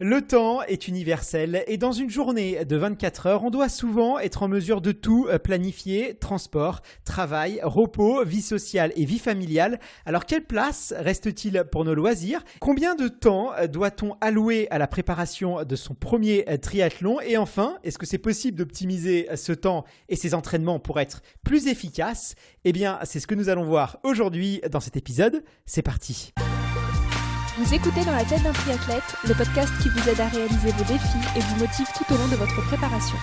Le temps est universel et dans une journée de 24 heures, on doit souvent être en mesure de tout planifier, transport, travail, repos, vie sociale et vie familiale. Alors quelle place reste-t-il pour nos loisirs? Combien de temps doit-on allouer à la préparation de son premier triathlon? Et enfin, est-ce que c'est possible d'optimiser ce temps et ses entraînements pour être plus efficace? Eh bien, c'est ce que nous allons voir aujourd'hui dans cet épisode. C'est parti! Vous écoutez Dans la tête d'un triathlète, le podcast qui vous aide à réaliser vos défis et vous motive tout au long de votre préparation.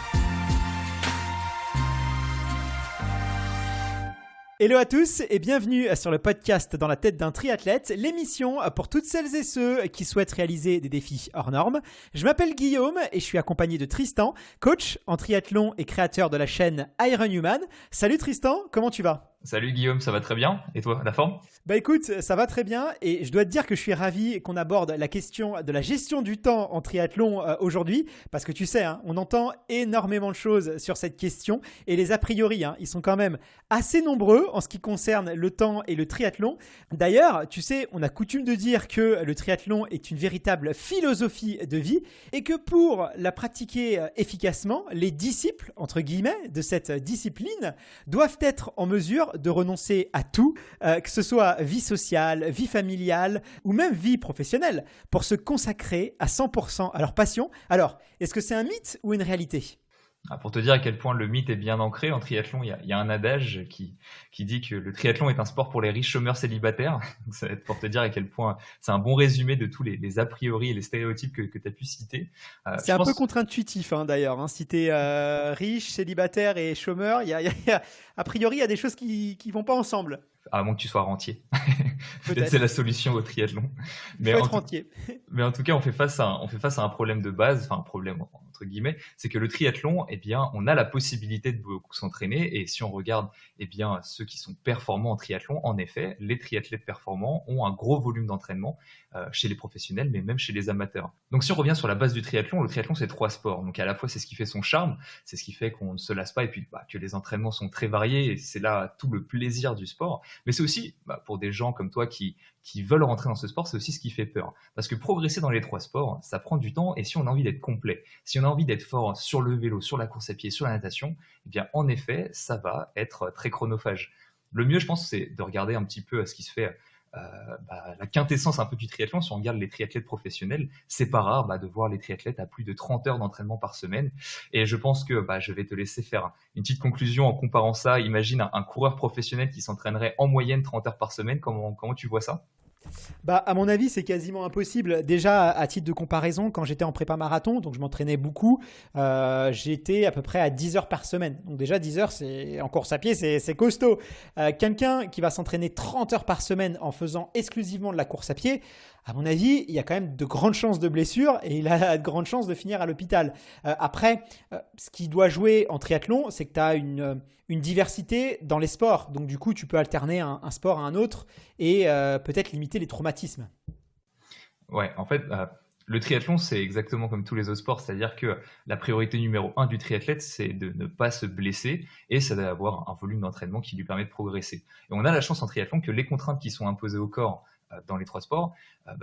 Hello à tous et bienvenue sur le podcast Dans la tête d'un triathlète, l'émission pour toutes celles et ceux qui souhaitent réaliser des défis hors normes. Je m'appelle Guillaume et je suis accompagné de Tristan, coach en triathlon et créateur de la chaîne Ironhuman. Salut Tristan, comment tu vas ? Salut Guillaume, ça va très bien. Et toi, la forme ? Bah écoute, ça va très bien et je dois te dire que je suis ravi qu'on aborde la question de la gestion du temps en triathlon aujourd'hui parce que tu sais, on entend énormément de choses sur cette question et les a priori, ils sont quand même assez nombreux en ce qui concerne le temps et le triathlon. D'ailleurs, tu sais, on a coutume de dire que le triathlon est une véritable philosophie de vie et que pour la pratiquer efficacement, les disciples, entre guillemets, de cette discipline doivent être en mesure de renoncer à tout, que ce soit vie sociale, vie familiale ou même vie professionnelle, pour se consacrer à 100% à leur passion. Alors, est-ce que c'est un mythe ou une réalité ? Pour te dire à quel point le mythe est bien ancré en triathlon, il y a un adage qui dit que le triathlon est un sport pour les riches chômeurs célibataires. Ça va être pour te dire à quel point c'est un bon résumé de tous les a priori et les stéréotypes que tu as pu citer. C'est un peu contre-intuitif d'ailleurs. Si tu es riche, célibataire et chômeur, a priori, il y a des choses qui ne vont pas ensemble. À moins que tu sois rentier. Peut-être c'est la solution au triathlon. Il faut être rentier. Mais en tout cas, on fait face à un problème de base, enfin un problème entre guillemets, c'est que le triathlon, on a la possibilité de beaucoup s'entraîner. Et si on regarde, ceux qui sont performants en triathlon, en effet, les triathlètes performants ont un gros volume d'entraînement chez les professionnels, mais même chez les amateurs. Donc si on revient sur la base du triathlon, le triathlon c'est 3 sports. Donc à la fois c'est ce qui fait son charme, c'est ce qui fait qu'on ne se lasse pas et puis que les entraînements sont très variés et c'est là tout le plaisir du sport. Mais c'est aussi, pour des gens comme toi qui veulent rentrer dans ce sport, c'est aussi ce qui fait peur. Parce que progresser dans les 3 sports, ça prend du temps et si on a envie d'être complet, si on a envie d'être fort sur le vélo, sur la course à pied, sur la natation, en effet, ça va être très chronophage. Le mieux, je pense, c'est de regarder un petit peu ce qui se fait. La quintessence un peu du triathlon, si on regarde les triathlètes professionnels, c'est pas rare de voir les triathlètes à plus de 30 heures d'entraînement par semaine. Et je pense que je vais te laisser faire une petite conclusion en comparant ça. Imagine un coureur professionnel qui s'entraînerait en moyenne 30 heures par semaine. Comment tu vois ça ? À mon avis, c'est quasiment impossible. Déjà, à titre de comparaison, quand j'étais en prépa marathon, donc je m'entraînais beaucoup, j'étais à peu près à 10 heures par semaine. Donc déjà, 10 heures, en course à pied, c'est costaud. Quelqu'un qui va s'entraîner 30 heures par semaine en faisant exclusivement de la course à pied, à mon avis, il y a quand même de grandes chances de blessure et il a de grandes chances de finir à l'hôpital. Après, ce qui doit jouer en triathlon, c'est que tu as une diversité dans les sports. Donc du coup, tu peux alterner un sport à un autre et peut-être limiter les traumatismes. Ouais, en fait, le triathlon, c'est exactement comme tous les autres sports. C'est-à-dire que la priorité numéro 1 du triathlète, c'est de ne pas se blesser et c'est d'avoir un volume d'entraînement qui lui permet de progresser. Et on a la chance en triathlon que les contraintes qui sont imposées au corps dans les 3 sports,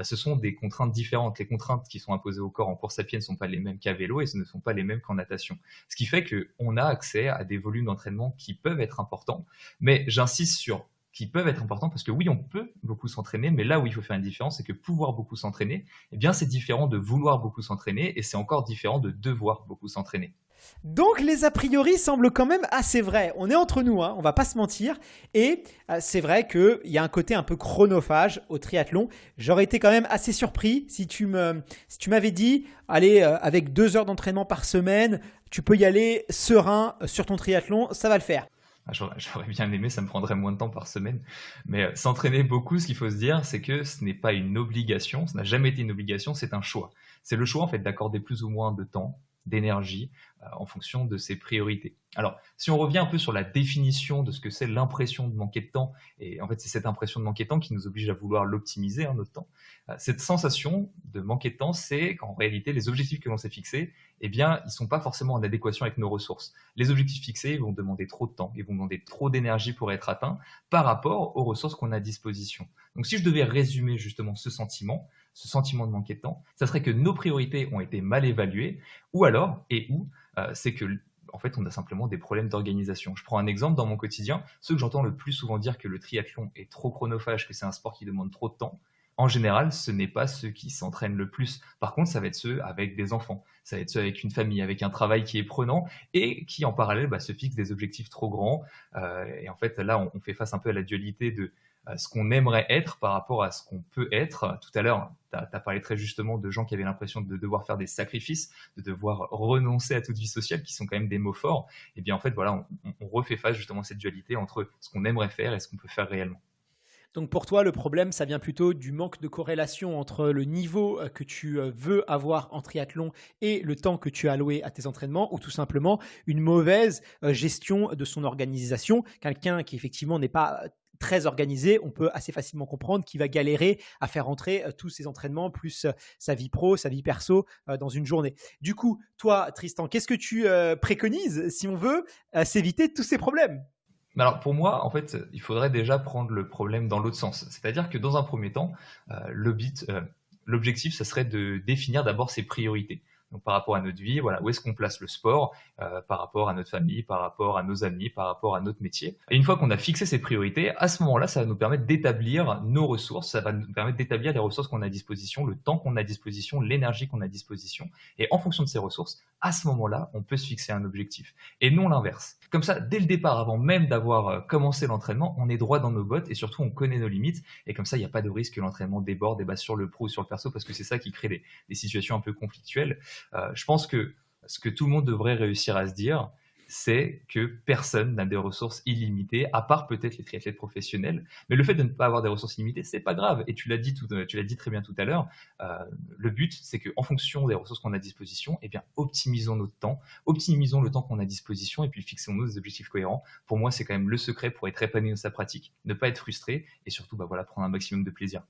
ce sont des contraintes différentes. Les contraintes qui sont imposées au corps en course à pied ne sont pas les mêmes qu'à vélo et ce ne sont pas les mêmes qu'en natation. Ce qui fait qu'on a accès à des volumes d'entraînement qui peuvent être importants, mais j'insiste sur qui peuvent être importants parce que oui, on peut beaucoup s'entraîner, mais là où il faut faire une différence, c'est que pouvoir beaucoup s'entraîner, c'est différent de vouloir beaucoup s'entraîner et c'est encore différent de devoir beaucoup s'entraîner. Donc les a priori semblent quand même assez vrais. On est entre nous, on va pas se mentir. Et c'est vrai qu'il y a un côté un peu chronophage au triathlon. J'aurais été quand même assez surpris si tu m'avais dit, allez, avec 2 heures d'entraînement par semaine, tu peux y aller serein sur ton triathlon, ça va le faire. J'aurais bien aimé, ça me prendrait moins de temps par semaine. Mais s'entraîner beaucoup, ce qu'il faut se dire, c'est que ce n'est pas une obligation, ça n'a jamais été une obligation, c'est un choix. C'est le choix en fait d'accorder plus ou moins de temps, d'énergie en fonction de ses priorités. Alors, si on revient un peu sur la définition de ce que c'est l'impression de manquer de temps, et en fait c'est cette impression de manquer de temps qui nous oblige à vouloir l'optimiser, notre temps. Cette sensation de manquer de temps, c'est qu'en réalité les objectifs que l'on s'est fixés, ils ne sont pas forcément en adéquation avec nos ressources. Les objectifs fixés vont demander trop de temps, ils vont demander trop d'énergie pour être atteints par rapport aux ressources qu'on a à disposition. Donc si je devais résumer justement ce sentiment, ce sentiment de manquer de temps, ça serait que nos priorités ont été mal évaluées, ou alors, c'est que en fait, on a simplement des problèmes d'organisation. Je prends un exemple dans mon quotidien. Ceux que j'entends le plus souvent dire que le triathlon est trop chronophage, que c'est un sport qui demande trop de temps, en général, ce n'est pas ceux qui s'entraînent le plus. Par contre, ça va être ceux avec des enfants, ça va être ceux avec une famille, avec un travail qui est prenant et qui, en parallèle, se fixent des objectifs trop grands. Et en fait, là, on fait face un peu à la dualité de ce qu'on aimerait être par rapport à ce qu'on peut être. Tout à l'heure, tu as parlé très justement de gens qui avaient l'impression de devoir faire des sacrifices, de devoir renoncer à toute vie sociale, qui sont quand même des mots forts. Et bien en fait, voilà, on refait face justement à cette dualité entre ce qu'on aimerait faire et ce qu'on peut faire réellement. Donc pour toi, le problème, ça vient plutôt du manque de corrélation entre le niveau que tu veux avoir en triathlon et le temps que tu as alloué à tes entraînements, ou tout simplement une mauvaise gestion de son organisation. Quelqu'un qui effectivement n'est pas très organisé, on peut assez facilement comprendre qu'il va galérer à faire entrer tous ses entraînements plus sa vie pro, sa vie perso dans une journée. Du coup, toi, Tristan, qu'est-ce que tu préconises si on veut s'éviter tous ces problèmes? Alors pour moi, en fait, il faudrait déjà prendre le problème dans l'autre sens. C'est-à-dire que dans un premier temps, l'objectif, ça serait de définir d'abord ses priorités. Donc par rapport à notre vie, voilà, où est-ce qu'on place le sport par rapport à notre famille, par rapport à nos amis, par rapport à notre métier. Et une fois qu'on a fixé ces priorités, à ce moment-là, ça va nous permettre d'établir nos ressources, ça va nous permettre d'établir les ressources qu'on a à disposition, le temps qu'on a à disposition, l'énergie qu'on a à disposition. Et en fonction de ces ressources, à ce moment-là, on peut se fixer un objectif. Et non l'inverse. Comme ça, dès le départ, avant même d'avoir commencé l'entraînement, on est droit dans nos bottes et surtout, on connaît nos limites. Et comme ça, il n'y a pas de risque que l'entraînement déborde sur le pro ou sur le perso, parce que c'est ça qui crée des situations un peu conflictuelles. Je pense que ce que tout le monde devrait réussir à se dire, c'est que personne n'a des ressources illimitées, à part peut-être les triathlètes professionnels. Mais le fait de ne pas avoir des ressources illimitées, c'est pas grave. Et tu l'as dit très bien tout à l'heure. Le but, c'est qu'en fonction des ressources qu'on a à disposition, eh bien, optimisons notre temps, optimisons le temps qu'on a à disposition, et puis fixons-nous des objectifs cohérents. Pour moi, c'est quand même le secret pour être épanoui dans sa pratique, ne pas être frustré, et surtout, prendre un maximum de plaisir.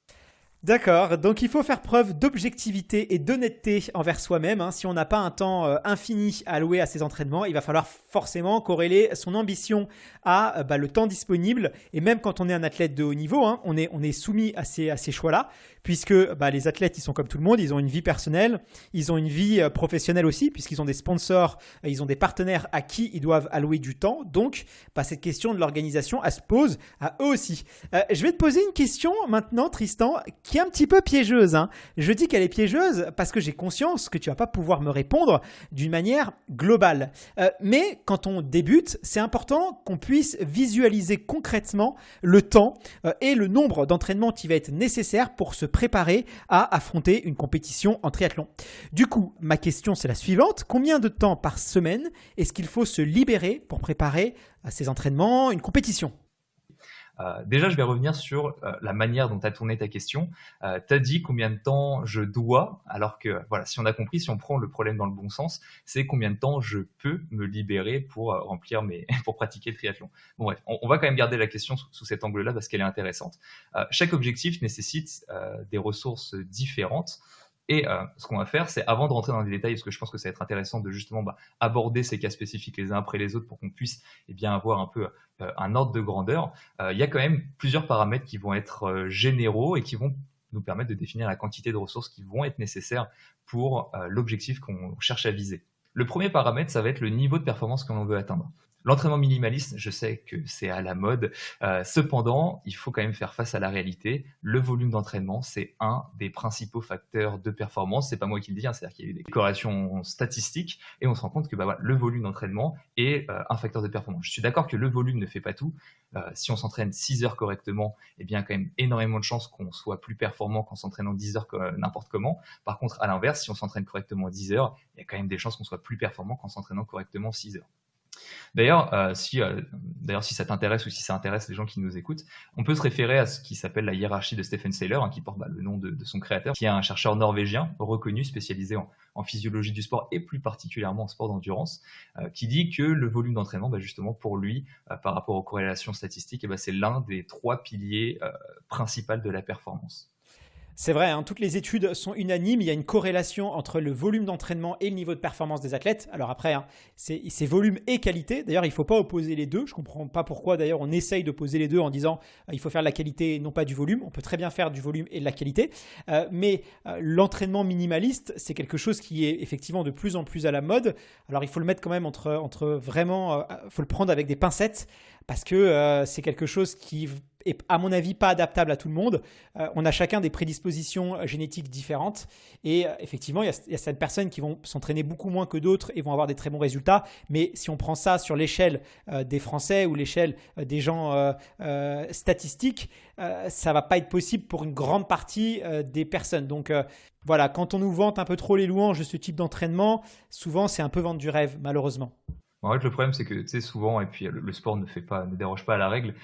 D'accord, donc il faut faire preuve d'objectivité et d'honnêteté envers soi-même. Si on n'a pas un temps infini à allouer à ses entraînements, il va falloir forcément corréler son ambition à le temps disponible. Et même quand on est un athlète de haut niveau, on est soumis à ces choix-là, puisque les athlètes, ils sont comme tout le monde, ils ont une vie personnelle, ils ont une vie professionnelle aussi, puisqu'ils ont des sponsors, ils ont des partenaires à qui ils doivent allouer du temps. Donc, cette question de l'organisation, elle se pose à eux aussi. Je vais te poser une question maintenant, Tristan, qui est un petit peu piégeuse. Je dis qu'elle est piégeuse parce que j'ai conscience que tu vas pas pouvoir me répondre d'une manière globale. Mais quand on débute, c'est important qu'on puisse visualiser concrètement le temps et le nombre d'entraînements qui va être nécessaire pour se préparer à affronter une compétition en triathlon. Du coup, ma question c'est la suivante. Combien de temps par semaine est-ce qu'il faut se libérer pour préparer ces entraînements, une compétition ? Déjà, je vais revenir sur la manière dont tu as tourné ta question. Tu as dit combien de temps je dois, alors que, si on a compris, si on prend le problème dans le bon sens, c'est combien de temps je peux me libérer pour pour pratiquer le triathlon. Bon bref, on va quand même garder la question sous cet angle-là parce qu'elle est intéressante. Chaque objectif nécessite des ressources différentes. Et ce qu'on va faire, c'est avant de rentrer dans les détails, parce que je pense que ça va être intéressant de justement aborder ces cas spécifiques les uns après les autres pour qu'on puisse avoir un peu un ordre de grandeur. Il y a quand même plusieurs paramètres qui vont être généraux et qui vont nous permettre de définir la quantité de ressources qui vont être nécessaires pour l'objectif qu'on cherche à viser. Le premier paramètre, ça va être le niveau de performance que l'on veut atteindre. L'entraînement minimaliste, je sais que c'est à la mode. Cependant, il faut quand même faire face à la réalité. Le volume d'entraînement, c'est un des principaux facteurs de performance. C'est pas moi qui le dis, c'est-à-dire qu'il y a des corrélations statistiques et on se rend compte que le volume d'entraînement est un facteur de performance. Je suis d'accord que le volume ne fait pas tout. Si on s'entraîne 6 heures correctement, il y a quand même énormément de chances qu'on soit plus performant qu'en s'entraînant 10 heures n'importe comment. Par contre, à l'inverse, si on s'entraîne correctement 10 heures, il y a quand même des chances qu'on soit plus performant qu'en s'entraînant correctement 6 heures. D'ailleurs, si ça t'intéresse ou si ça intéresse les gens qui nous écoutent, on peut se référer à ce qui s'appelle la hiérarchie de Stephen Seiler, qui porte le nom de son créateur, qui est un chercheur norvégien reconnu, spécialisé en physiologie du sport et plus particulièrement en sport d'endurance, qui dit que le volume d'entraînement, justement pour lui, par rapport aux corrélations statistiques, c'est l'un des 3 piliers principaux de la performance. C'est vrai, hein, toutes les études sont unanimes. Il y a une corrélation entre le volume d'entraînement et le niveau de performance des athlètes. Alors après, hein, c'est volume et qualité. D'ailleurs, il ne faut pas opposer les deux. Je ne comprends pas pourquoi, d'ailleurs, on essaye d'opposer les deux en disant il faut faire de la qualité et non pas du volume. On peut très bien faire du volume et de la qualité. Mais l'entraînement minimaliste, c'est quelque chose qui est effectivement de plus en plus à la mode. Alors, il faut le mettre quand même entre vraiment... faut le prendre avec des pincettes parce que c'est quelque chose qui est, à mon avis, pas adaptable à tout le monde. On a chacun des prédispositions génétiques différentes. Et effectivement, il y a certaines personnes qui vont s'entraîner beaucoup moins que d'autres et vont avoir des très bons résultats. Mais si on prend ça sur l'échelle des Français ou l'échelle des gens statistiques, ça ne va pas être possible pour une grande partie des personnes. Donc voilà, quand on nous vante un peu trop les louanges de ce type d'entraînement, souvent c'est un peu vendre du rêve, malheureusement. En fait, le problème, c'est que tu sais, souvent, et puis le sport ne déroge pas à la règle,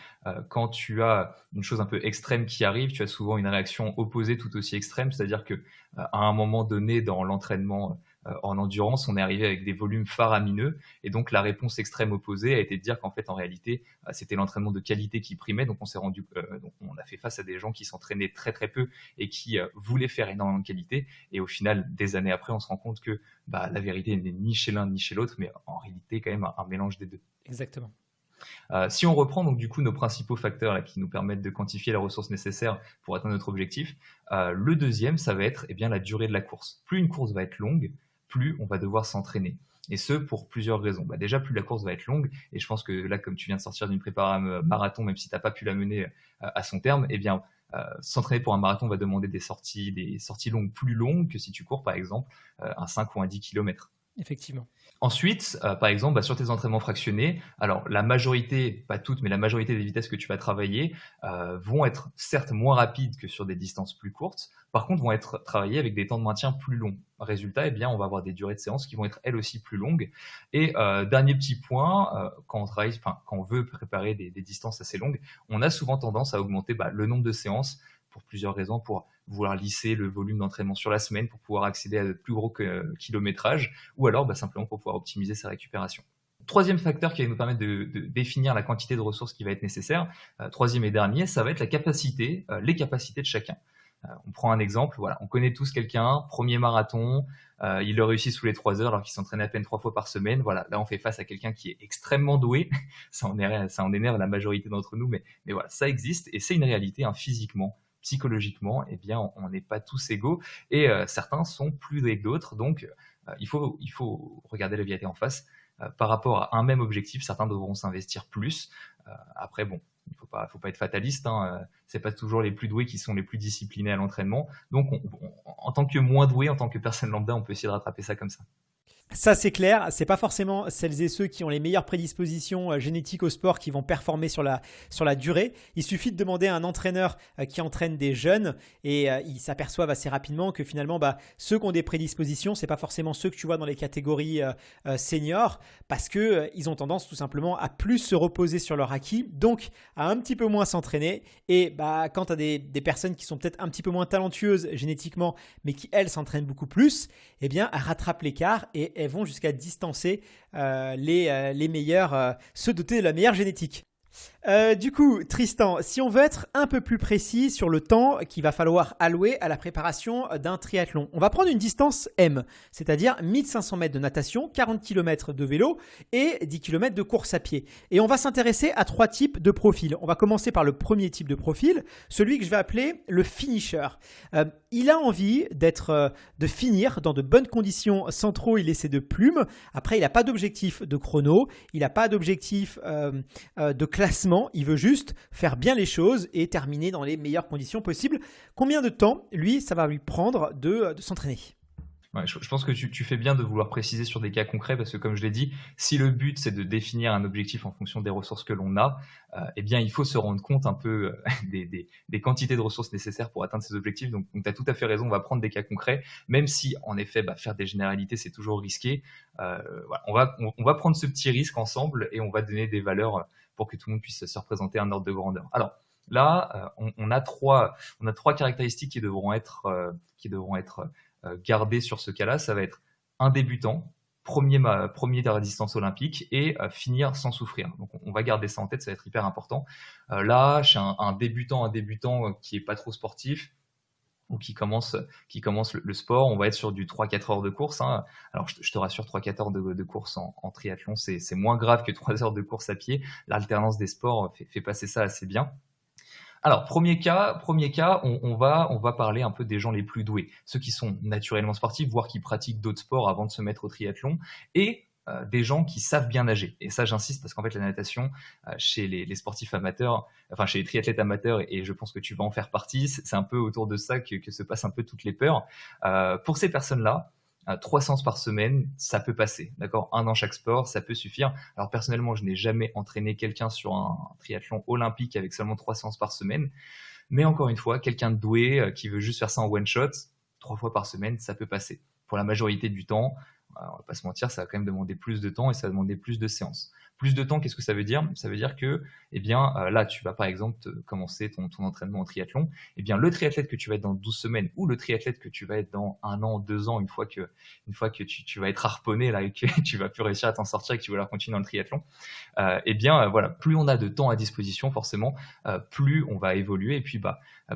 quand tu as une chose un peu extrême qui arrive, tu as souvent une réaction opposée tout aussi extrême, c'est-à-dire que à un moment donné dans l'entraînement en endurance, on est arrivé avec des volumes faramineux, et donc la réponse extrême opposée a été de dire qu'en fait, en réalité, c'était l'entraînement de qualité qui primait, donc donc on a fait face à des gens qui s'entraînaient très très peu et qui voulaient faire énormément de qualité, et au final, des années après, on se rend compte que la vérité n'est ni chez l'un ni chez l'autre, mais en réalité quand même un mélange des deux. Exactement. Si on reprend donc du coup nos principaux facteurs là, qui nous permettent de quantifier les ressources nécessaires pour atteindre notre objectif, le deuxième, ça va être la durée de la course. Plus une course va être longue, plus on va devoir s'entraîner. Et ce, pour plusieurs raisons. Déjà, plus la course va être longue, et je pense que là, comme tu viens de sortir d'une prépa marathon, même si tu n'as pas pu la mener à son terme, s'entraîner pour un marathon va demander des sorties longues plus longues que si tu cours, par exemple, un 5 ou un 10 km. Effectivement. Ensuite, par exemple, sur tes entraînements fractionnés, alors la majorité, pas toutes, mais la majorité des vitesses que tu vas travailler vont être certes moins rapides que sur des distances plus courtes, par contre vont être travaillées avec des temps de maintien plus longs. Résultat, on va avoir des durées de séance qui vont être elles aussi plus longues. Et dernier petit point, quand on veut préparer des distances assez longues, on a souvent tendance à augmenter le nombre de séances pour plusieurs raisons, pour vouloir lisser le volume d'entraînement sur la semaine, pour pouvoir accéder à de plus gros kilométrages, ou alors simplement pour pouvoir optimiser sa récupération. Troisième facteur qui va nous permettre de définir la quantité de ressources qui va être nécessaire, troisième et dernier, ça va être les capacités de chacun. On prend un exemple, on connaît tous quelqu'un, premier marathon, il le réussit sous les 3 heures alors qu'il s'entraînait à peine 3 fois par semaine. Là on fait face à quelqu'un qui est extrêmement doué, ça en énerve la majorité d'entre nous, mais ça existe et c'est une réalité, physiquement, psychologiquement, on n'est pas tous égaux et certains sont plus doués que d'autres, donc il faut regarder la vérité en face. Par rapport à un même objectif, certains devront s'investir plus. Après, il faut pas être fataliste, c'est pas toujours les plus doués qui sont les plus disciplinés à l'entraînement. Donc, en tant que moins doué, en tant que personne lambda, on peut essayer de rattraper ça comme ça. Ça, c'est clair. C'est pas forcément celles et ceux qui ont les meilleures prédispositions génétiques au sport qui vont performer sur la durée. Il suffit de demander à un entraîneur qui entraîne des jeunes et ils s'aperçoivent assez rapidement que finalement, ceux qui ont des prédispositions, c'est pas forcément ceux que tu vois dans les catégories seniors parce que ils ont tendance tout simplement à plus se reposer sur leur acquis, donc à un petit peu moins s'entraîner. Et quand tu as des personnes qui sont peut-être un petit peu moins talentueuses génétiquement, mais qui elles s'entraînent beaucoup plus, elles rattrapent l'écart et elles vont jusqu'à distancer les meilleurs, se doter de la meilleure génétique. Du coup, Tristan, si on veut être un peu plus précis sur le temps qu'il va falloir allouer à la préparation d'un triathlon, on va prendre une distance M, c'est-à-dire 1500 mètres de natation, 40 km de vélo et 10 km de course à pied. Et on va s'intéresser à 3 types de profils. On va commencer par le premier type de profil, celui que je vais appeler le finisher. Il a envie de finir dans de bonnes conditions sans trop y laisser de plumes. Après, il n'a pas d'objectif de chrono, il n'a pas d'objectif de classement. Il veut juste faire bien les choses et terminer dans les meilleures conditions possibles. Combien de temps, lui, ça va lui prendre de s'entraîner ? Ouais, je pense que tu fais bien de vouloir préciser sur des cas concrets parce que comme je l'ai dit, si le but c'est de définir un objectif en fonction des ressources que l'on a, il faut se rendre compte un peu des quantités de ressources nécessaires pour atteindre ces objectifs. Donc tu as tout à fait raison, on va prendre des cas concrets, même si en effet faire des généralités c'est toujours risqué. On va prendre ce petit risque ensemble et on va donner des valeurs pour que tout le monde puisse se représenter un ordre de grandeur. Alors là, on a trois caractéristiques qui devront être gardées sur ce cas-là. Ça va être un débutant, premier de la distance olympique et finir sans souffrir. Donc on va garder ça en tête, ça va être hyper important. Là, chez un débutant qui est pas trop sportif, ou qui commencent le sport, on va être sur du 3-4 heures de course, hein. Alors, je te rassure, 3-4 heures de course en triathlon, c'est moins grave que 3 heures de course à pied. L'alternance des sports fait passer ça assez bien. Alors, premier cas, on va parler un peu des gens les plus doués, ceux qui sont naturellement sportifs, voire qui pratiquent d'autres sports avant de se mettre au triathlon, et des gens qui savent bien nager. Et ça, j'insiste parce qu'en fait, la natation, chez les sportifs amateurs, enfin chez les triathlètes amateurs, et je pense que tu vas en faire partie, c'est un peu autour de ça que se passent un peu toutes les peurs. Pour ces personnes-là, 3 séances par semaine, ça peut passer, d'accord? Un dans chaque sport, ça peut suffire. Alors personnellement, je n'ai jamais entraîné quelqu'un sur un triathlon olympique avec seulement 3 séances par semaine. Mais encore une fois, quelqu'un de doué qui veut juste faire ça en one shot, 3 fois par semaine, ça peut passer. Pour la majorité du temps, on va pas se mentir, ça va quand même demander plus de temps et ça va demander plus de séances. Plus de temps, qu'est-ce que ça veut dire? Ça veut dire que, là, tu vas par exemple commencer ton entraînement en triathlon. Le triathlète que tu vas être dans 12 semaines ou le triathlète que tu vas être dans 1 an, 2 ans, une fois que tu vas être harponné là et que tu vas plus réussir à t'en sortir et que tu vas leur continuer dans le triathlon, plus on a de temps à disposition, forcément, plus on va évoluer et puis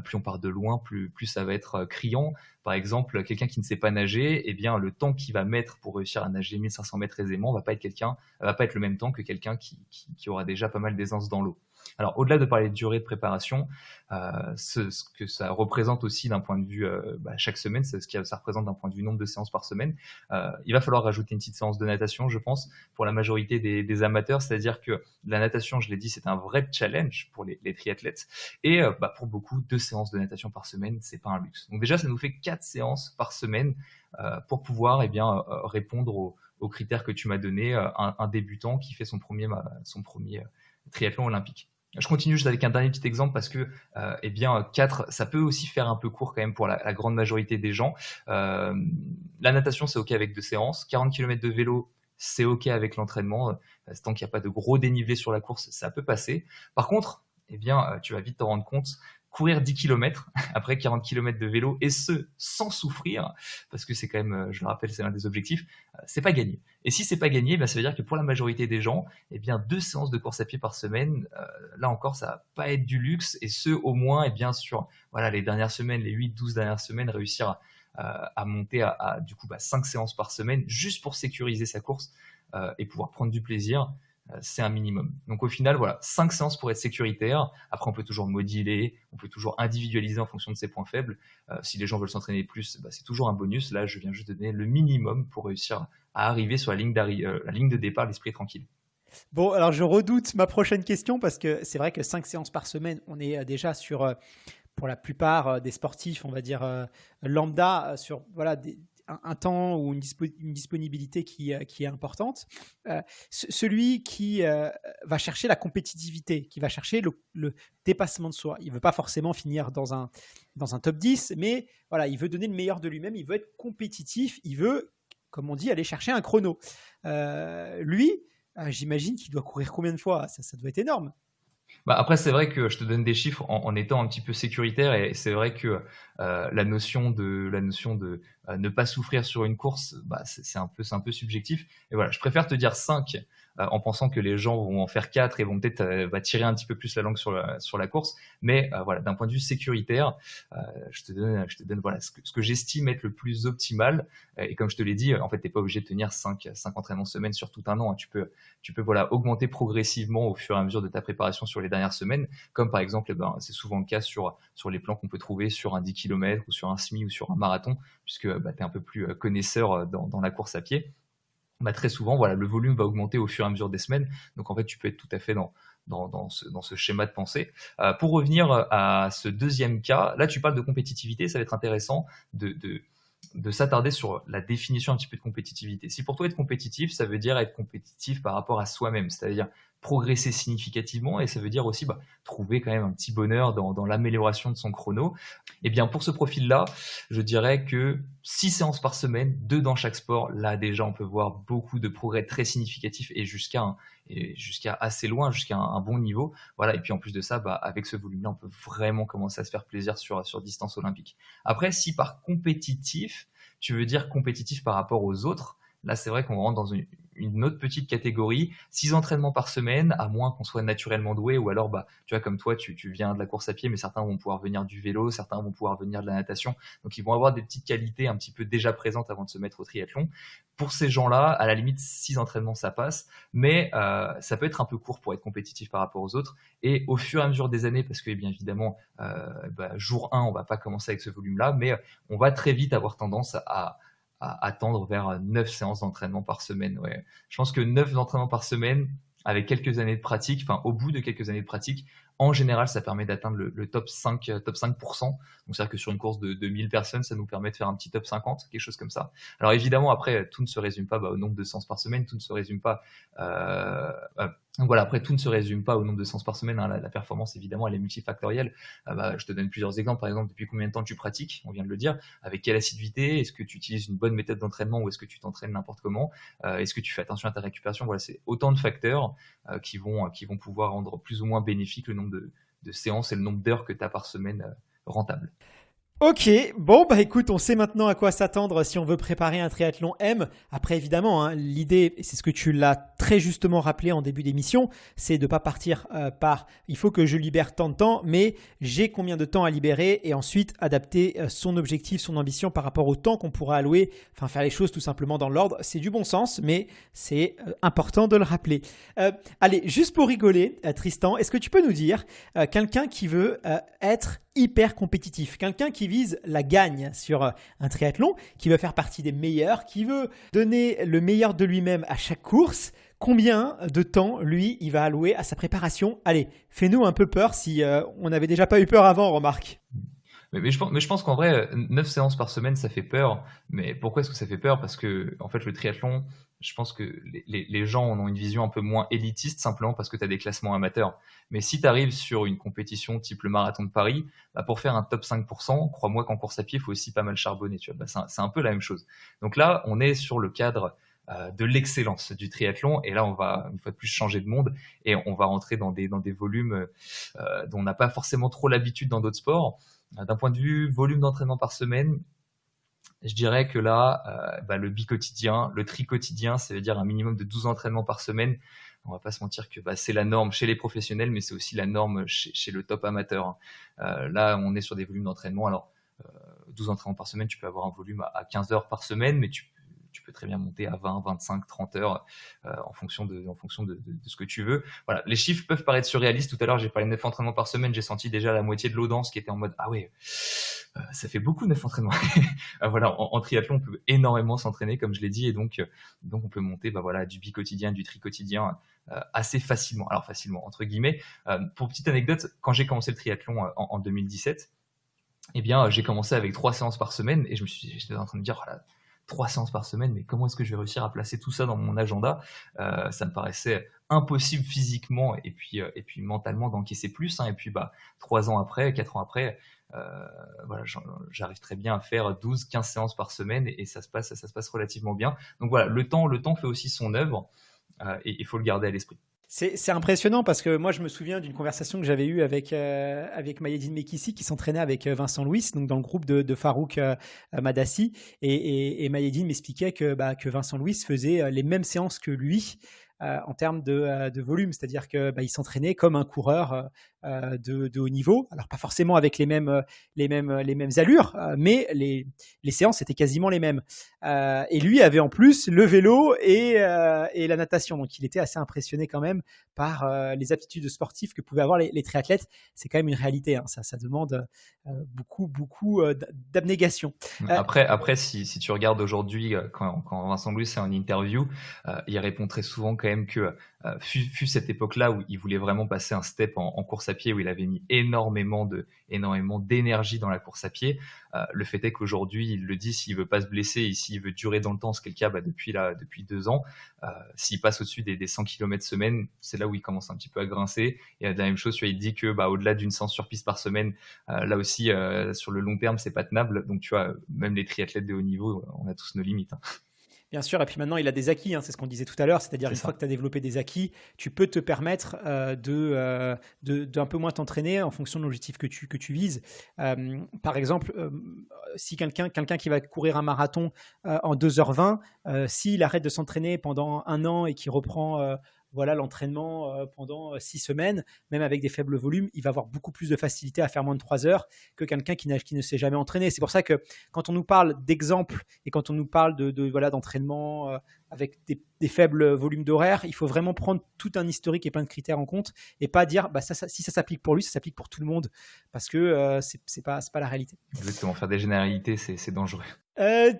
plus on part de loin, plus ça va être criant. Par exemple, quelqu'un qui ne sait pas nager, le temps qu'il va mettre pour réussir à nager 1500 mètres aisément va pas être le même temps que quelqu'un qui aura déjà pas mal d'aisance dans l'eau. Alors, au-delà de parler de durée de préparation, ce que ça représente aussi d'un point de vue chaque semaine, c'est ce que ça représente d'un point de vue nombre de séances par semaine. Il va falloir rajouter une petite séance de natation, je pense, pour la majorité des amateurs. C'est-à-dire que la natation, je l'ai dit, c'est un vrai challenge pour les triathlètes. Et pour beaucoup, 2 séances de natation par semaine, c'est pas un luxe. Donc déjà, ça nous fait 4 séances par semaine pour pouvoir répondre aux critères que tu m'as donné, un débutant qui fait son premier triathlon olympique. Je continue juste avec un dernier petit exemple parce que 4, ça peut aussi faire un peu court quand même pour la grande majorité des gens. La natation, c'est OK avec 2 séances. 40 km de vélo, c'est OK avec l'entraînement. Tant qu'il n'y a pas de gros dénivelé sur la course, ça peut passer. Par contre, tu vas vite te rendre compte, courir 10 km après 40 km de vélo, et ce, sans souffrir, parce que c'est quand même, je le rappelle, c'est l'un des objectifs, c'est pas gagné. Et si c'est pas gagné, ça veut dire que pour la majorité des gens, 2 séances de course à pied par semaine, là encore, ça va pas être du luxe, et ce, au moins, sur les dernières semaines, les 8-12 dernières semaines, réussir à monter à 5 séances par semaine, juste pour sécuriser sa course et pouvoir prendre du plaisir. C'est un minimum. Donc au final, 5 séances pour être sécuritaire. Après, on peut toujours moduler, on peut toujours individualiser en fonction de ses points faibles. Si les gens veulent s'entraîner plus, c'est toujours un bonus. Là, je viens juste de donner le minimum pour réussir à arriver sur la ligne de départ, l'esprit tranquille. Bon, alors je redoute ma prochaine question parce que c'est vrai que 5 séances par semaine, on est déjà sur, pour la plupart des sportifs, on va dire lambda, sur un temps ou une disponibilité qui est importante. Celui qui va chercher la compétitivité, qui va chercher le dépassement de soi. Il ne veut pas forcément finir dans un top 10, mais il veut donner le meilleur de lui-même, il veut être compétitif, il veut, comme on dit, aller chercher un chrono. Lui, j'imagine qu'il doit courir combien de fois? Ça doit être énorme. Après, c'est vrai que je te donne des chiffres en étant un petit peu sécuritaire, et c'est vrai que la notion de ne pas souffrir sur une course, c'est un peu subjectif. Et je préfère te dire 5 en pensant que les gens vont en faire 4 et vont peut-être tirer un petit peu plus la langue sur la course. Mais d'un point de vue sécuritaire, je te donne ce que j'estime être le plus optimal. Et comme je te l'ai dit, en fait, t'es pas obligé de tenir 5 entraînements semaine sur tout un an, hein. Tu peux augmenter progressivement au fur et à mesure de ta préparation sur les dernières semaines, comme par exemple, c'est souvent le cas sur les plans qu'on peut trouver sur un 10 km ou sur un semi ou sur un marathon, puisque tu es un peu plus connaisseur dans la course à pied. Très souvent, le volume va augmenter au fur et à mesure des semaines. Donc, en fait, tu peux être tout à fait dans ce schéma de pensée. Pour revenir à ce deuxième cas, là, tu parles de compétitivité. Ça va être intéressant de s'attarder sur la définition un petit peu de compétitivité. Si pour toi, être compétitif, ça veut dire être compétitif par rapport à soi-même, c'est-à-dire progresser significativement, et ça veut dire aussi trouver quand même un petit bonheur dans l'amélioration de son chrono. Pour ce profil-là, je dirais que 6 séances par semaine, 2 dans chaque sport, là déjà on peut voir beaucoup de progrès très significatifs et jusqu'à assez loin, jusqu'à un bon niveau. Et puis en plus de ça, avec ce volume-là, on peut vraiment commencer à se faire plaisir sur distance olympique. Après, si par compétitif, tu veux dire compétitif par rapport aux autres, Là, c'est vrai qu'on rentre dans une autre petite catégorie. 6 entraînements par semaine, à moins qu'on soit naturellement doué, ou alors, tu vois, comme toi, tu viens de la course à pied, mais certains vont pouvoir venir du vélo, certains vont pouvoir venir de la natation. Donc, ils vont avoir des petites qualités un petit peu déjà présentes avant de se mettre au triathlon. Pour ces gens-là, à la limite, 6 entraînements, ça passe, mais ça peut être un peu court pour être compétitif par rapport aux autres. Et au fur et à mesure des années, parce que bien évidemment, jour 1, on va pas commencer avec ce volume-là, mais on va très vite avoir tendance à tendre vers 9 séances d'entraînement par semaine. Ouais. Je pense que 9 entraînements par semaine, avec quelques années de pratique, enfin au bout de quelques années de pratique, en général, ça permet d'atteindre le top 5%. Donc, c'est-à-dire que sur une course de 1000 personnes, ça nous permet de faire un petit top 50, quelque chose comme ça. Alors, évidemment, après, tout ne se résume pas au nombre de séances par semaine, tout ne se résume pas... donc voilà, après, tout ne se résume pas au nombre de séances par semaine. Hein. La performance, évidemment, elle est multifactorielle. Je te donne plusieurs exemples. Par exemple, depuis combien de temps tu pratiques? On vient de le dire. Avec quelle assiduité? Est-ce que tu utilises une bonne méthode d'entraînement ou est-ce que tu t'entraînes n'importe comment? Est-ce que tu fais attention à ta récupération? Voilà, c'est autant de facteurs qui vont pouvoir rendre plus ou moins bénéfique le nombre de séances et le nombre d'heures que tu as par semaine rentable. Ok, bon écoute, on sait maintenant à quoi s'attendre si on veut préparer un triathlon M. Après évidemment, hein, l'idée, et c'est ce que tu l'as très justement rappelé en début d'émission, c'est de ne pas partir par il faut que je libère tant de temps, mais j'ai combien de temps à libérer et ensuite adapter son objectif, son ambition par rapport au temps qu'on pourra allouer, enfin faire les choses tout simplement dans l'ordre. C'est du bon sens, mais c'est important de le rappeler. Allez, juste pour rigoler, Tristan, est-ce que tu peux nous dire quelqu'un qui veut être hyper compétitif, quelqu'un qui vise la gagne sur un triathlon, qui veut faire partie des meilleurs, qui veut donner le meilleur de lui-même à chaque course, combien de temps, lui, il va allouer à sa préparation? Allez, fais-nous un peu peur si on n'avait déjà pas eu peur avant, remarque. Mais je pense qu'en vrai, 9 séances par semaine, ça fait peur. Mais pourquoi est-ce que ça fait peur? Parce que, en fait, le triathlon, je pense que les gens en ont une vision un peu moins élitiste, simplement parce que tu as des classements amateurs. Mais si tu arrives sur une compétition type le marathon de Paris, pour faire un top 5%, crois-moi qu'en course à pied, il faut aussi pas mal charbonner. Tu vois, c'est un peu la même chose. Donc là, on est sur le cadre de l'excellence du triathlon. Et là, on va, une fois de plus, changer de monde et on va rentrer dans des volumes dont on n'a pas forcément trop l'habitude dans d'autres sports. D'un point de vue volume d'entraînement par semaine, je dirais que là, le bi-quotidien, le tri-quotidien, ça veut dire un minimum de 12 entraînements par semaine. On va pas se mentir que c'est la norme chez les professionnels, mais c'est aussi la norme chez le top amateur. Là, on est sur des volumes d'entraînement. Alors, 12 entraînements par semaine, tu peux avoir un volume à 15 heures par semaine, mais tu peux très bien monter à 20, 25, 30 heures en fonction de ce que tu veux. Voilà, les chiffres peuvent paraître surréalistes. Tout à l'heure, j'ai parlé de 9 entraînements par semaine. J'ai senti déjà la moitié de l'audience qui était en mode « Ah ouais, ça fait beaucoup 9 entraînements. » Voilà, en triathlon, on peut énormément s'entraîner, comme je l'ai dit, et donc on peut monter du bi-quotidien, du tri-quotidien assez facilement. Alors facilement, entre guillemets. Pour petite anecdote, quand j'ai commencé le triathlon en 2017, j'ai commencé avec 3 séances par semaine et j'étais en train de me dire « 3 séances par semaine, mais comment est-ce que je vais réussir à placer tout ça dans mon agenda ?» Ça me paraissait impossible physiquement et puis mentalement d'encaisser plus. Et puis 3 ans après, 4 ans après, j'arrive très bien à faire 12, 15 séances par semaine et ça se passe relativement bien. Donc voilà, le temps fait aussi son œuvre et il faut le garder à l'esprit. C'est impressionnant parce que moi, je me souviens d'une conversation que j'avais eue avec Mayedine Mekissi qui s'entraînait avec Vincent Louis, donc dans le groupe de Farouk Madassi. Et Mayedine m'expliquait que Vincent Louis faisait les mêmes séances que lui en termes de volume. C'est-à-dire qu'il s'entraînait comme un coureur de haut niveau. Alors, pas forcément avec les mêmes allures, mais les séances étaient quasiment les mêmes. Et lui avait en plus le vélo et la natation. Donc, il était assez impressionné quand même par les aptitudes sportives que pouvaient avoir les triathlètes. C'est quand même une réalité. Hein. Ça demande beaucoup d'abnégation. Après si tu regardes aujourd'hui, quand Vincent Louis est en interview, il répond très souvent quand même que fut cette époque-là où il voulait vraiment passer un step en course à pied, où il avait mis énormément d'énergie dans la course à pied. Le fait est qu'aujourd'hui, il le dit, s'il veut pas se blesser et s'il veut durer dans le temps, ce qui est le cas depuis 2 ans, s'il passe au-dessus des 100 km semaine, c'est là où il commence un petit peu à grincer. Et de la même chose, il dit que au-delà d'une séance sur piste par semaine, là aussi, sur le long terme, c'est pas tenable. Donc tu vois, même les triathlètes de haut niveau, on a tous nos limites. Hein. Bien sûr, et puis maintenant, il a des acquis, hein, c'est ce qu'on disait tout à l'heure, c'est-à-dire C'est une ça. fois que tu as développé des acquis, tu peux te permettre d'un peu moins t'entraîner en fonction de l'objectif que tu vises. Par exemple, si quelqu'un qui va courir un marathon en 2h20, s'il arrête de s'entraîner pendant 1 an et qu'il reprend voilà, l'entraînement pendant 6 semaines, même avec des faibles volumes, il va avoir beaucoup plus de facilité à faire moins de 3 heures que quelqu'un qui ne s'est jamais entraîné. C'est pour ça que quand on nous parle d'exemples et quand on nous parle voilà, d'entraînement avec des faibles volumes d'horaire, il faut vraiment prendre tout un historique et plein de critères en compte et pas dire si ça s'applique pour lui, ça s'applique pour tout le monde parce que c'est pas la réalité. Exactement, faire des généralités, c'est dangereux.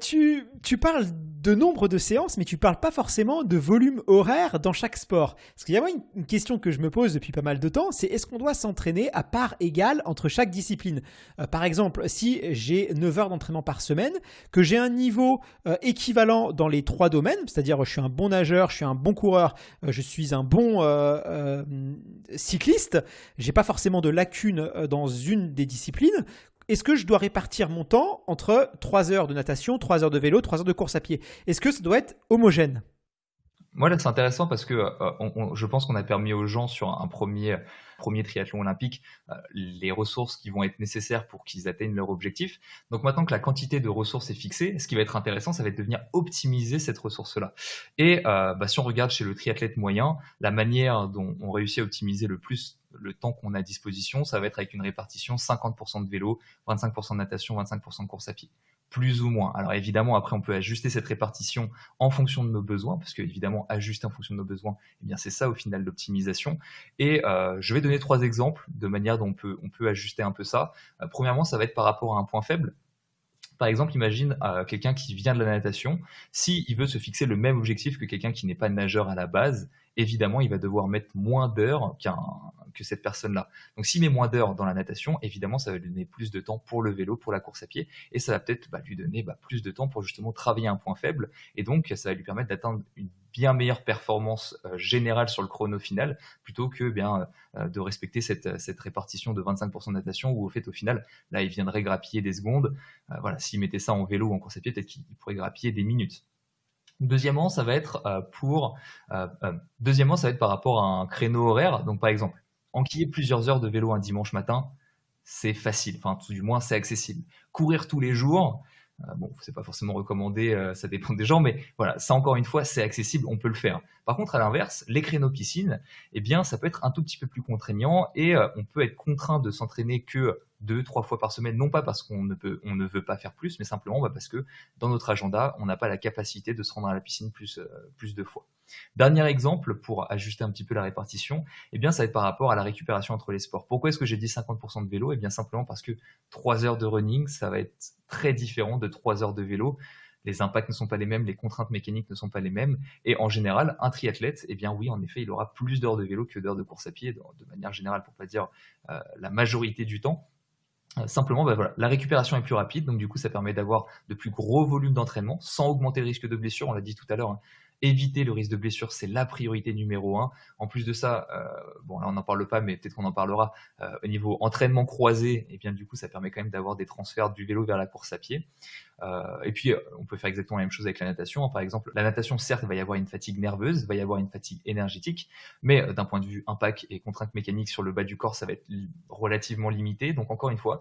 Tu parles de nombre de séances, mais tu parles pas forcément de volume horaire dans chaque sport. Parce qu'il y a une question que je me pose depuis pas mal de temps, c'est est-ce qu'on doit s'entraîner à part égale entre chaque discipline ? Par exemple, si j'ai 9 heures d'entraînement par semaine, que j'ai un niveau équivalent dans les 3 domaines, c'est-à-dire je suis un bon nageur, je suis un bon coureur, je suis un bon cycliste, j'ai pas forcément de lacunes dans une des disciplines. Est-ce que je dois répartir mon temps entre 3 heures de natation, 3 heures de vélo, 3 heures de course à pied ? Est-ce que ça doit être homogène ? Moi, là, c'est intéressant parce que je pense qu'on a permis aux gens sur un premier triathlon olympique les ressources qui vont être nécessaires pour qu'ils atteignent leur objectif. Donc maintenant que la quantité de ressources est fixée, ce qui va être intéressant, ça va être de venir optimiser cette ressource-là. Et si on regarde chez le triathlète moyen, la manière dont on réussit à optimiser le plus le temps qu'on a à disposition, ça va être avec une répartition 50% de vélo, 25% de natation, 25% de course à pied. Plus ou moins. Alors évidemment, après, on peut ajuster cette répartition en fonction de nos besoins, parce que évidemment, ajuster en fonction de nos besoins, eh bien, c'est ça au final l'optimisation. Et je vais donner 3 exemples de manière dont on peut ajuster un peu ça. Premièrement, ça va être par rapport à un point faible. Par exemple, imagine quelqu'un qui vient de la natation, s'il veut se fixer le même objectif que quelqu'un qui n'est pas nageur à la base, évidemment, il va devoir mettre moins d'heures que cette personne-là. Donc, s'il met moins d'heures dans la natation, évidemment, ça va lui donner plus de temps pour le vélo, pour la course à pied, et ça va peut-être lui donner plus de temps pour justement travailler un point faible, et donc ça va lui permettre d'atteindre une bien meilleure performance générale sur le chrono final, plutôt que de respecter cette répartition de 25% de natation, où au final, là, il viendrait grappiller des secondes. Voilà, s'il mettait ça en vélo ou en course à pied, peut-être qu'il pourrait grappiller des minutes. Deuxièmement, ça va être par rapport à un créneau horaire. Donc, par exemple, enquiller plusieurs heures de vélo un dimanche matin, c'est facile. Enfin, tout du moins, c'est accessible. Courir tous les jours, c'est pas forcément recommandé, ça dépend des gens, mais voilà, ça encore une fois, c'est accessible, on peut le faire. Par contre, à l'inverse, les créneaux piscine, eh bien, ça peut être un tout petit peu plus contraignant et on peut être contraint de s'entraîner que 2-3 fois par semaine, non pas parce qu'on ne veut pas faire plus, mais simplement parce que dans notre agenda, on n'a pas la capacité de se rendre à la piscine plus de fois. Dernier exemple, pour ajuster un petit peu la répartition, eh bien, ça va être par rapport à la récupération entre les sports. Pourquoi est-ce que j'ai dit 50% de vélo ? Eh bien, simplement parce que 3 heures de running, ça va être très différent de 3 heures de vélo. Les impacts ne sont pas les mêmes, les contraintes mécaniques ne sont pas les mêmes. Et en général, un triathlète, eh bien oui, en effet, il aura plus d'heures de vélo que d'heures de course à pied, de manière générale, pour pas dire la majorité du temps. Simplement, la récupération est plus rapide, donc du coup, ça permet d'avoir de plus gros volumes d'entraînement sans augmenter le risque de blessure. On l'a dit tout à l'heure, hein. Éviter le risque de blessure, c'est la priorité numéro 1. En plus de ça, là on n'en parle pas, mais peut-être qu'on en parlera, au niveau entraînement croisé, et bien du coup ça permet quand même d'avoir des transferts du vélo vers la course à pied. Et puis on peut faire exactement la même chose avec la natation. Par exemple, la natation, certes, il va y avoir une fatigue nerveuse, il va y avoir une fatigue énergétique, mais d'un point de vue impact et contrainte mécanique sur le bas du corps, ça va être relativement limité. Donc encore une fois,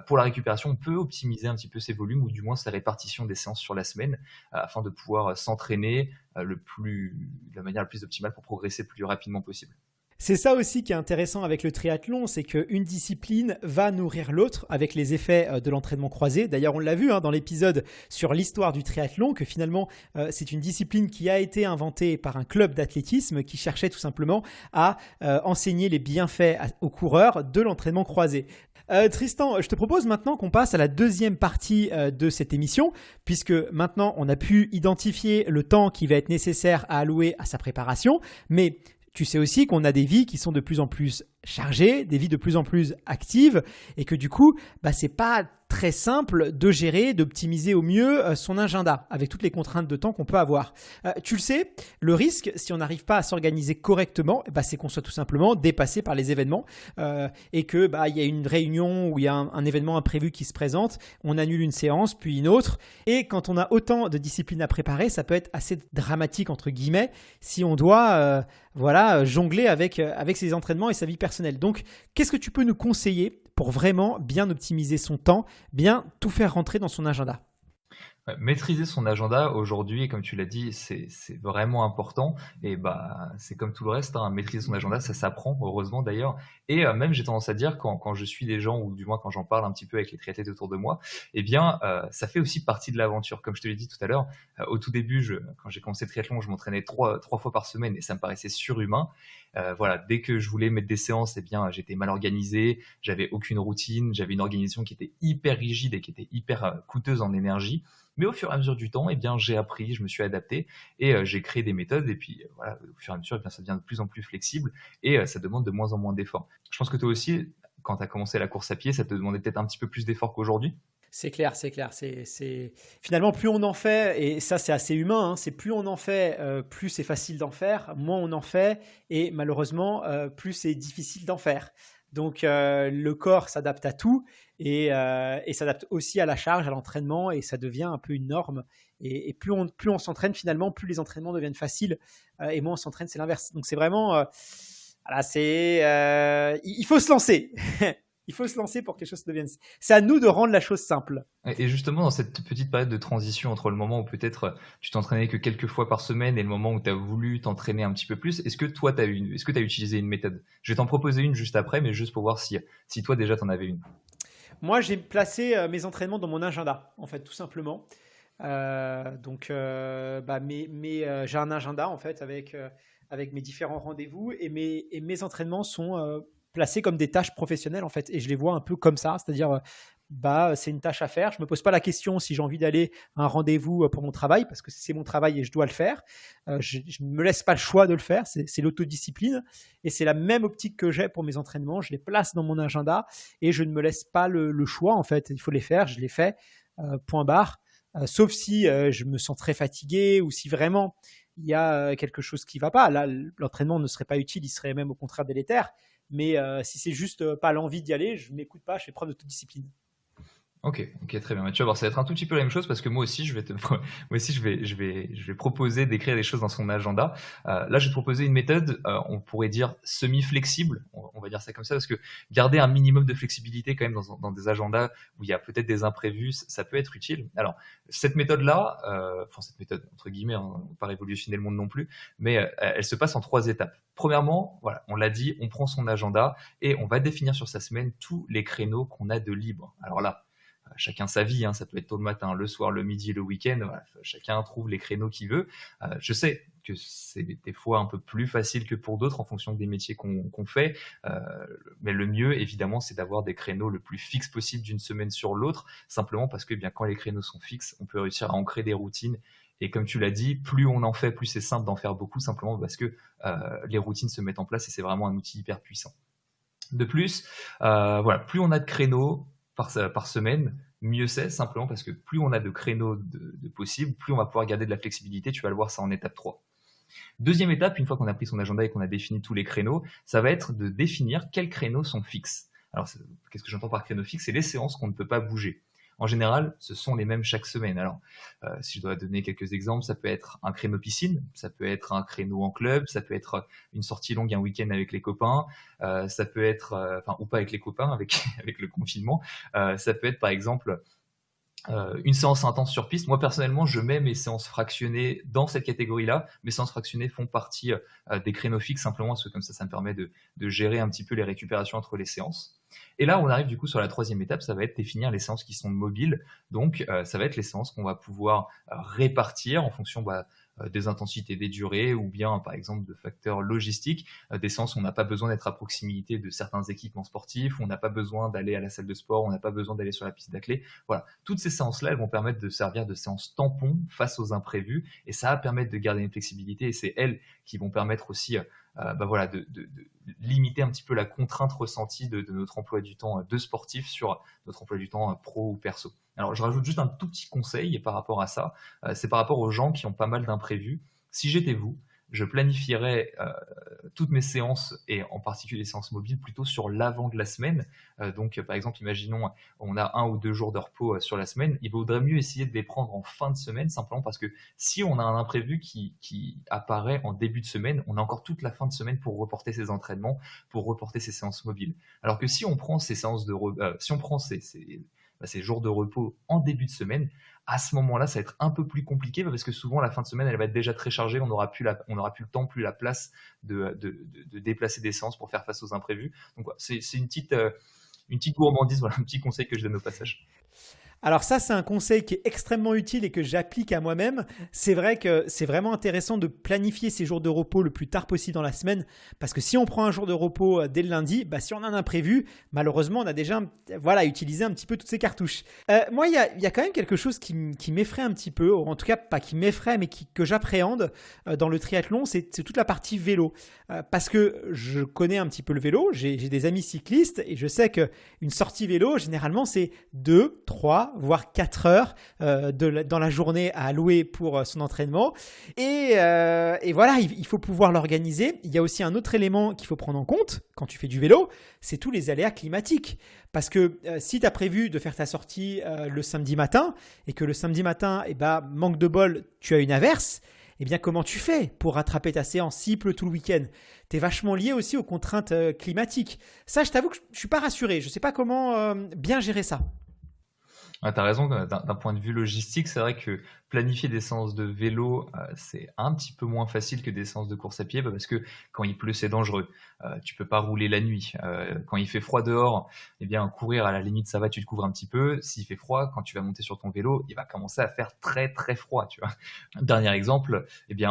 pour la récupération, on peut optimiser un petit peu ses volumes, ou du moins sa répartition des séances sur la semaine, afin de pouvoir s'entraîner de la manière la plus optimale pour progresser le plus rapidement possible. C'est ça aussi qui est intéressant avec le triathlon, c'est qu'une discipline va nourrir l'autre avec les effets de l'entraînement croisé. D'ailleurs, on l'a vu dans l'épisode sur l'histoire du triathlon, que finalement, c'est une discipline qui a été inventée par un club d'athlétisme qui cherchait tout simplement à enseigner les bienfaits aux coureurs de l'entraînement croisé. Tristan, je te propose maintenant qu'on passe à la deuxième partie de cette émission, puisque maintenant on a pu identifier le temps qui va être nécessaire à allouer à sa préparation, mais tu sais aussi qu'on a des vies qui sont de plus en plus chargées, des vies de plus en plus actives, et que du coup, c'est pas très simple de gérer, d'optimiser au mieux son agenda avec toutes les contraintes de temps qu'on peut avoir. Tu le sais, le risque, si on n'arrive pas à s'organiser correctement, c'est qu'on soit tout simplement dépassé par les événements et que il y a une réunion ou il y a un événement imprévu qui se présente, on annule une séance puis une autre. Et quand on a autant de disciplines à préparer, ça peut être assez dramatique entre guillemets si on doit jongler avec ses entraînements et sa vie personnelle. Donc, qu'est-ce que tu peux nous conseiller pour vraiment bien optimiser son temps, bien tout faire rentrer dans son agenda? Maîtriser son agenda aujourd'hui, et comme tu l'as dit, c'est vraiment important. Et c'est comme tout le reste, hein, maîtriser son agenda, ça s'apprend, heureusement d'ailleurs. Et même, j'ai tendance à dire, quand je suis des gens, ou du moins quand j'en parle un petit peu avec les triathlètes autour de moi, ça fait aussi partie de l'aventure. Comme je te l'ai dit tout à l'heure, au tout début, quand j'ai commencé le triathlon, je m'entraînais trois fois par semaine et ça me paraissait surhumain. Dès que je voulais mettre des séances, j'étais mal organisé, j'avais aucune routine, j'avais une organisation qui était hyper rigide et qui était hyper coûteuse en énergie. Mais au fur et à mesure du temps, j'ai appris, je me suis adapté et j'ai créé des méthodes. Et puis au fur et à mesure, ça devient de plus en plus flexible et ça demande de moins en moins d'efforts. Je pense que toi aussi, quand tu as commencé la course à pied, ça te demandait peut-être un petit peu plus d'efforts qu'aujourd'hui. C'est clair. Finalement, plus on en fait, et ça c'est assez humain, hein, c'est plus on en fait, plus c'est facile d'en faire, moins on en fait, et malheureusement, plus c'est difficile d'en faire. Donc le corps s'adapte à tout et s'adapte aussi à la charge, à l'entraînement, et ça devient un peu une norme. Et plus on s'entraîne finalement, plus les entraînements deviennent faciles et moins on s'entraîne, c'est l'inverse. Donc c'est vraiment, il faut se lancer. Il faut se lancer pour que les choses deviennent. C'est à nous de rendre la chose simple. Et justement, dans cette petite période de transition entre le moment où peut-être tu t'entraînais que quelques fois par semaine et le moment où tu as voulu t'entraîner un petit peu plus, est-ce que toi, est-ce que tu as utilisé une méthode? Je vais t'en proposer une juste après, mais juste pour voir si toi déjà tu en avais une. Moi, j'ai placé mes entraînements dans mon agenda, en fait, tout simplement. J'ai un agenda, en fait, avec mes différents rendez-vous et mes entraînements sont placés comme des tâches professionnelles, en fait, et je les vois un peu comme ça, c'est-à-dire c'est une tâche à faire. Je me pose pas la question si j'ai envie d'aller à un rendez-vous pour mon travail, parce que c'est mon travail et je dois le faire. Je ne me laisse pas le choix de le faire, c'est l'autodiscipline, et c'est la même optique que j'ai pour mes entraînements. Je les place dans mon agenda et je ne me laisse pas le choix, en fait. Il faut les faire, je les fais, point barre. Sauf si je me sens très fatigué ou si vraiment il y a quelque chose qui ne va pas. Là, l'entraînement ne serait pas utile, il serait même au contraire délétère. Mais si c'est juste pas l'envie d'y aller, je ne m'écoute pas, je fais preuve d'autodiscipline. Ok, très bien. Tu vas voir, ça va être un tout petit peu la même chose parce que moi aussi, je vais proposer d'écrire des choses dans son agenda. Là, je vais te proposer une méthode, on pourrait dire semi-flexible, on va dire ça comme ça, parce que garder un minimum de flexibilité quand même dans des agendas où il y a peut-être des imprévus, ça peut être utile. Alors, cette méthode-là, cette méthode entre guillemets, hein, on ne va pas révolutionner le monde non plus, mais elle se passe en 3 étapes. Premièrement, on l'a dit, on prend son agenda et on va définir sur sa semaine tous les créneaux qu'on a de libre. Alors là, chacun sa vie, hein, ça peut être tôt le matin, le soir, le midi, le week-end, chacun trouve les créneaux qu'il veut. Je sais que c'est des fois un peu plus facile que pour d'autres en fonction des métiers qu'on fait, mais le mieux évidemment c'est d'avoir des créneaux le plus fixes possible d'une semaine sur l'autre, simplement parce que quand les créneaux sont fixes, on peut réussir à ancrer des routines. Et comme tu l'as dit, plus on en fait, plus c'est simple d'en faire beaucoup, simplement parce que les routines se mettent en place et c'est vraiment un outil hyper puissant. De plus, plus on a de créneaux par semaine, mieux c'est, simplement parce que plus on a de créneaux de possibles, plus on va pouvoir garder de la flexibilité. Tu vas le voir ça en étape 3. Deuxième étape, une fois qu'on a pris son agenda et qu'on a défini tous les créneaux, ça va être de définir quels créneaux sont fixes. Alors, qu'est-ce que j'entends par créneaux fixes? C'est les séances qu'on ne peut pas bouger. En général, ce sont les mêmes chaque semaine. Alors, si je dois donner quelques exemples, ça peut être un créneau piscine, ça peut être un créneau en club, ça peut être une sortie longue, un week-end avec les copains, ça peut être, ou pas avec les copains, avec le confinement, ça peut être par exemple une séance intense sur piste. Moi personnellement, je mets mes séances fractionnées dans cette catégorie-là. Mes séances fractionnées font partie des créneaux fixes, simplement parce que comme ça me permet de gérer un petit peu les récupérations entre les séances. Et là, on arrive du coup sur la 3e étape, ça va être définir les séances qui sont mobiles. Donc, ça va être les séances qu'on va pouvoir répartir en fonction des intensités, des durées, ou bien par exemple de facteurs logistiques, des séances où on n'a pas besoin d'être à proximité de certains équipements sportifs, on n'a pas besoin d'aller à la salle de sport, on n'a pas besoin d'aller sur la piste d'athlée. Voilà, toutes ces séances-là, elles vont permettre de servir de séances tampons face aux imprévus, et ça va permettre de garder une flexibilité, et c'est elles qui vont permettre aussi voilà, de limiter un petit peu la contrainte ressentie de notre emploi du temps de sportif sur notre emploi du temps pro ou perso. Alors, je rajoute juste un tout petit conseil par rapport à ça. C'est par rapport aux gens qui ont pas mal d'imprévus. Si j'étais vous, je planifierais toutes mes séances, et en particulier les séances mobiles, plutôt sur l'avant de la semaine. Donc, par exemple, imaginons, on a 1 ou 2 jours de repos sur la semaine. Il vaudrait mieux essayer de les prendre en fin de semaine, simplement parce que si on a un imprévu qui apparaît en début de semaine, on a encore toute la fin de semaine pour reporter ses entraînements, pour reporter ses séances mobiles. Alors que si on prend ces séances si on prend ces jours de repos en début de semaine, à ce moment-là, ça va être un peu plus compliqué, parce que souvent la fin de semaine, elle va être déjà très chargée, on n'aura plus le temps, plus la place de déplacer des séances pour faire face aux imprévus. Donc voilà, c'est une petite gourmandise, voilà, un petit conseil que je donne au passage. Alors ça, c'est un conseil qui est extrêmement utile et que j'applique à moi-même. C'est vrai que c'est vraiment intéressant de planifier ces jours de repos le plus tard possible dans la semaine, parce que si on prend un jour de repos dès le lundi, si on a un imprévu, malheureusement, on a déjà utilisé un petit peu toutes ces cartouches. Moi, il y a quand même quelque chose qui m'effraie un petit peu, ou en tout cas pas qui m'effraie, mais que j'appréhende dans le triathlon, c'est toute la partie vélo. Parce que je connais un petit peu le vélo, j'ai des amis cyclistes et je sais qu'une sortie vélo, généralement, c'est 2, 3, voire 4 heures dans la journée à allouer pour son entraînement. Et voilà, il faut pouvoir l'organiser. Il y a aussi un autre élément qu'il faut prendre en compte quand tu fais du vélo, c'est tous les aléas climatiques. Parce que si tu as prévu de faire ta sortie le samedi matin et que le samedi matin, manque de bol, tu as une averse, bien comment tu fais pour rattraper ta séance s'il pleut tout le week-end? Tu es vachement lié aussi aux contraintes climatiques. Ça, je t'avoue que je ne suis pas rassuré. Je ne sais pas comment bien gérer ça. Tu as raison, d'un point de vue logistique, c'est vrai que planifier des séances de vélo, c'est un petit peu moins facile que des séances de course à pied, parce que quand il pleut, c'est dangereux. Tu peux pas rouler la nuit. Quand il fait froid dehors, courir, à la limite, ça va, tu te couvres un petit peu. S'il fait froid, quand tu vas monter sur ton vélo, il va commencer à faire très très froid, tu vois. Dernier exemple,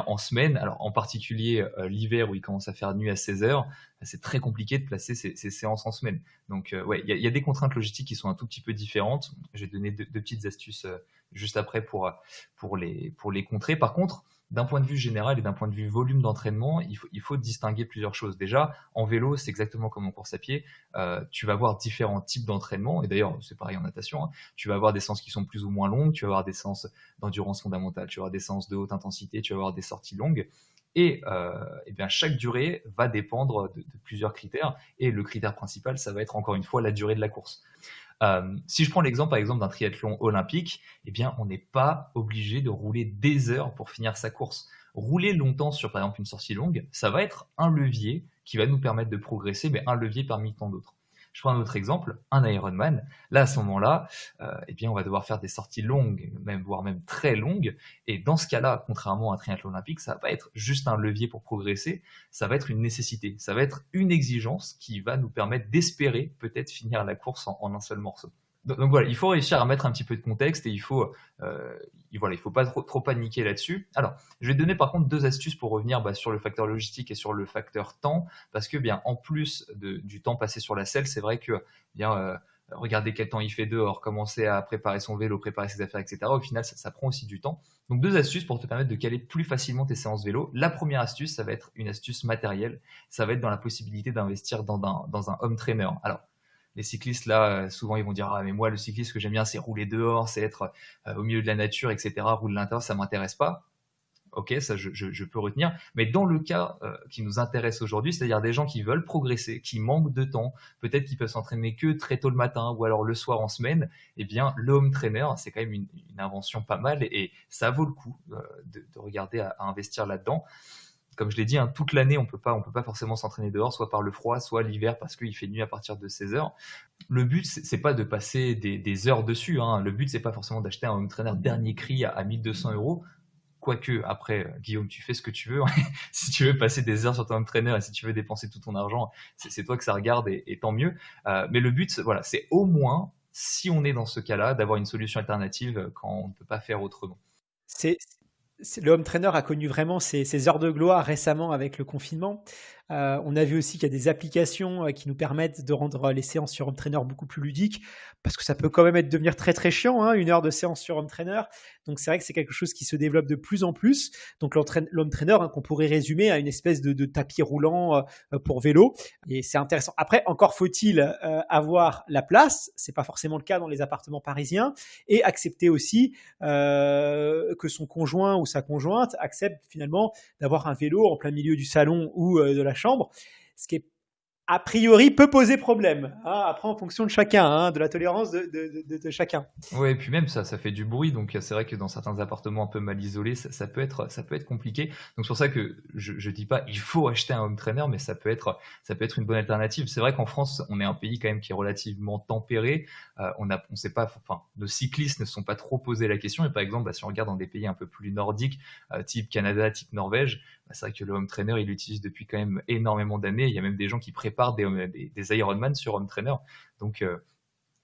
en semaine, alors en particulier l'hiver où il commence à faire nuit à 16h, c'est très compliqué de placer ces séances en semaine. Donc il y a des contraintes logistiques qui sont un tout petit peu différentes. Je vais donner deux petites astuces juste après pour les contrer. Par contre, d'un point de vue général et d'un point de vue volume d'entraînement, il faut distinguer plusieurs choses. Déjà, en vélo, c'est exactement comme en course à pied. Tu vas avoir différents types d'entraînement, et d'ailleurs, c'est pareil en natation. Tu vas avoir des séances qui sont plus ou moins longues, tu vas avoir des séances d'endurance fondamentale, tu vas avoir des séances de haute intensité, tu vas avoir des sorties longues. Et chaque durée va dépendre de plusieurs critères. Et le critère principal, ça va être encore une fois la durée de la course. Si je prends l'exemple par exemple d'un triathlon olympique, on n'est pas obligé de rouler des heures pour finir sa course. Rouler longtemps sur par exemple une sortie longue, ça va être un levier qui va nous permettre de progresser, mais un levier parmi tant d'autres. Je prends un autre exemple, un Ironman. Là, à ce moment-là, on va devoir faire des sorties longues, voire même très longues. Et dans ce cas-là, contrairement à un triathlon olympique, ça va pas être juste un levier pour progresser, ça va être une nécessité. Ça va être une exigence qui va nous permettre d'espérer peut-être finir la course en un seul morceau. Donc voilà, il faut réussir à mettre un petit peu de contexte et il faut pas trop paniquer là-dessus. Alors, je vais te donner par contre 2 astuces pour revenir sur le facteur logistique et sur le facteur temps, parce que en plus du temps passé sur la selle, c'est vrai que regarder quel temps il fait dehors, commencer à préparer son vélo, préparer ses affaires, etc. Au final, ça prend aussi du temps. Donc 2 astuces pour te permettre de caler plus facilement tes séances vélo. La première astuce, ça va être une astuce matérielle. Ça va être dans la possibilité d'investir dans un home trainer. Alors, les cyclistes, là, souvent, ils vont dire « Ah, mais moi, le cycliste, ce que j'aime bien, c'est rouler dehors, c'est être au milieu de la nature, etc. Rouler à l'intérieur, ça m'intéresse pas. » Ok, ça, je peux retenir. Mais dans le cas qui nous intéresse aujourd'hui, c'est-à-dire des gens qui veulent progresser, qui manquent de temps, peut-être qu'ils peuvent s'entraîner que très tôt le matin ou alors le soir en semaine, le home trainer, c'est quand même une invention pas mal et ça vaut le coup de regarder à investir là-dedans. Comme je l'ai dit, toute l'année, on peut pas forcément s'entraîner dehors, soit par le froid, soit l'hiver parce qu'il fait nuit à partir de 16h. Le but, c'est pas de passer des heures dessus. Le but, c'est pas forcément d'acheter un home trainer dernier cri à 1 200 €. Quoique, après, Guillaume, tu fais ce que tu veux. Si tu veux passer des heures sur ton home trainer et si tu veux dépenser tout ton argent, c'est toi que ça regarde et tant mieux. Mais le but, c'est au moins, si on est dans ce cas-là, d'avoir une solution alternative quand on ne peut pas faire autrement. le home trainer a connu vraiment ses heures de gloire récemment avec le confinement. On a vu aussi qu'il y a des applications qui nous permettent de rendre les séances sur home trainer beaucoup plus ludiques, parce que ça peut quand même devenir très très chiant, hein, 1 heure de séance sur home trainer. Donc c'est vrai que c'est quelque chose qui se développe de plus en plus. Donc l'home trainer, hein, qu'on pourrait résumer à une espèce de tapis roulant pour vélo. Et c'est intéressant. Après, encore faut-il avoir la place. C'est pas forcément le cas dans les appartements parisiens. Et accepter aussi que son conjoint ou sa conjointe accepte finalement d'avoir un vélo en plein milieu du salon ou de la chambre, ce qui est a priori peut poser problème, hein, après en fonction de chacun, hein, de la tolérance de chacun. Ouais, et puis même ça fait du bruit, donc c'est vrai que dans certains appartements un peu mal isolés, ça peut être compliqué. Donc c'est pour ça que je dis pas il faut acheter un home trainer, mais ça peut être une bonne alternative. C'est vrai qu'en France, on est un pays quand même qui est relativement tempéré. On sait pas, enfin, nos cyclistes ne se sont pas trop posé la question. Et par exemple, si on regarde dans des pays un peu plus nordiques, type Canada, type Norvège, c'est vrai que le home trainer, il l'utilise depuis quand même énormément d'années. Il y a même des gens qui préparent des Ironman sur home trainer. Donc,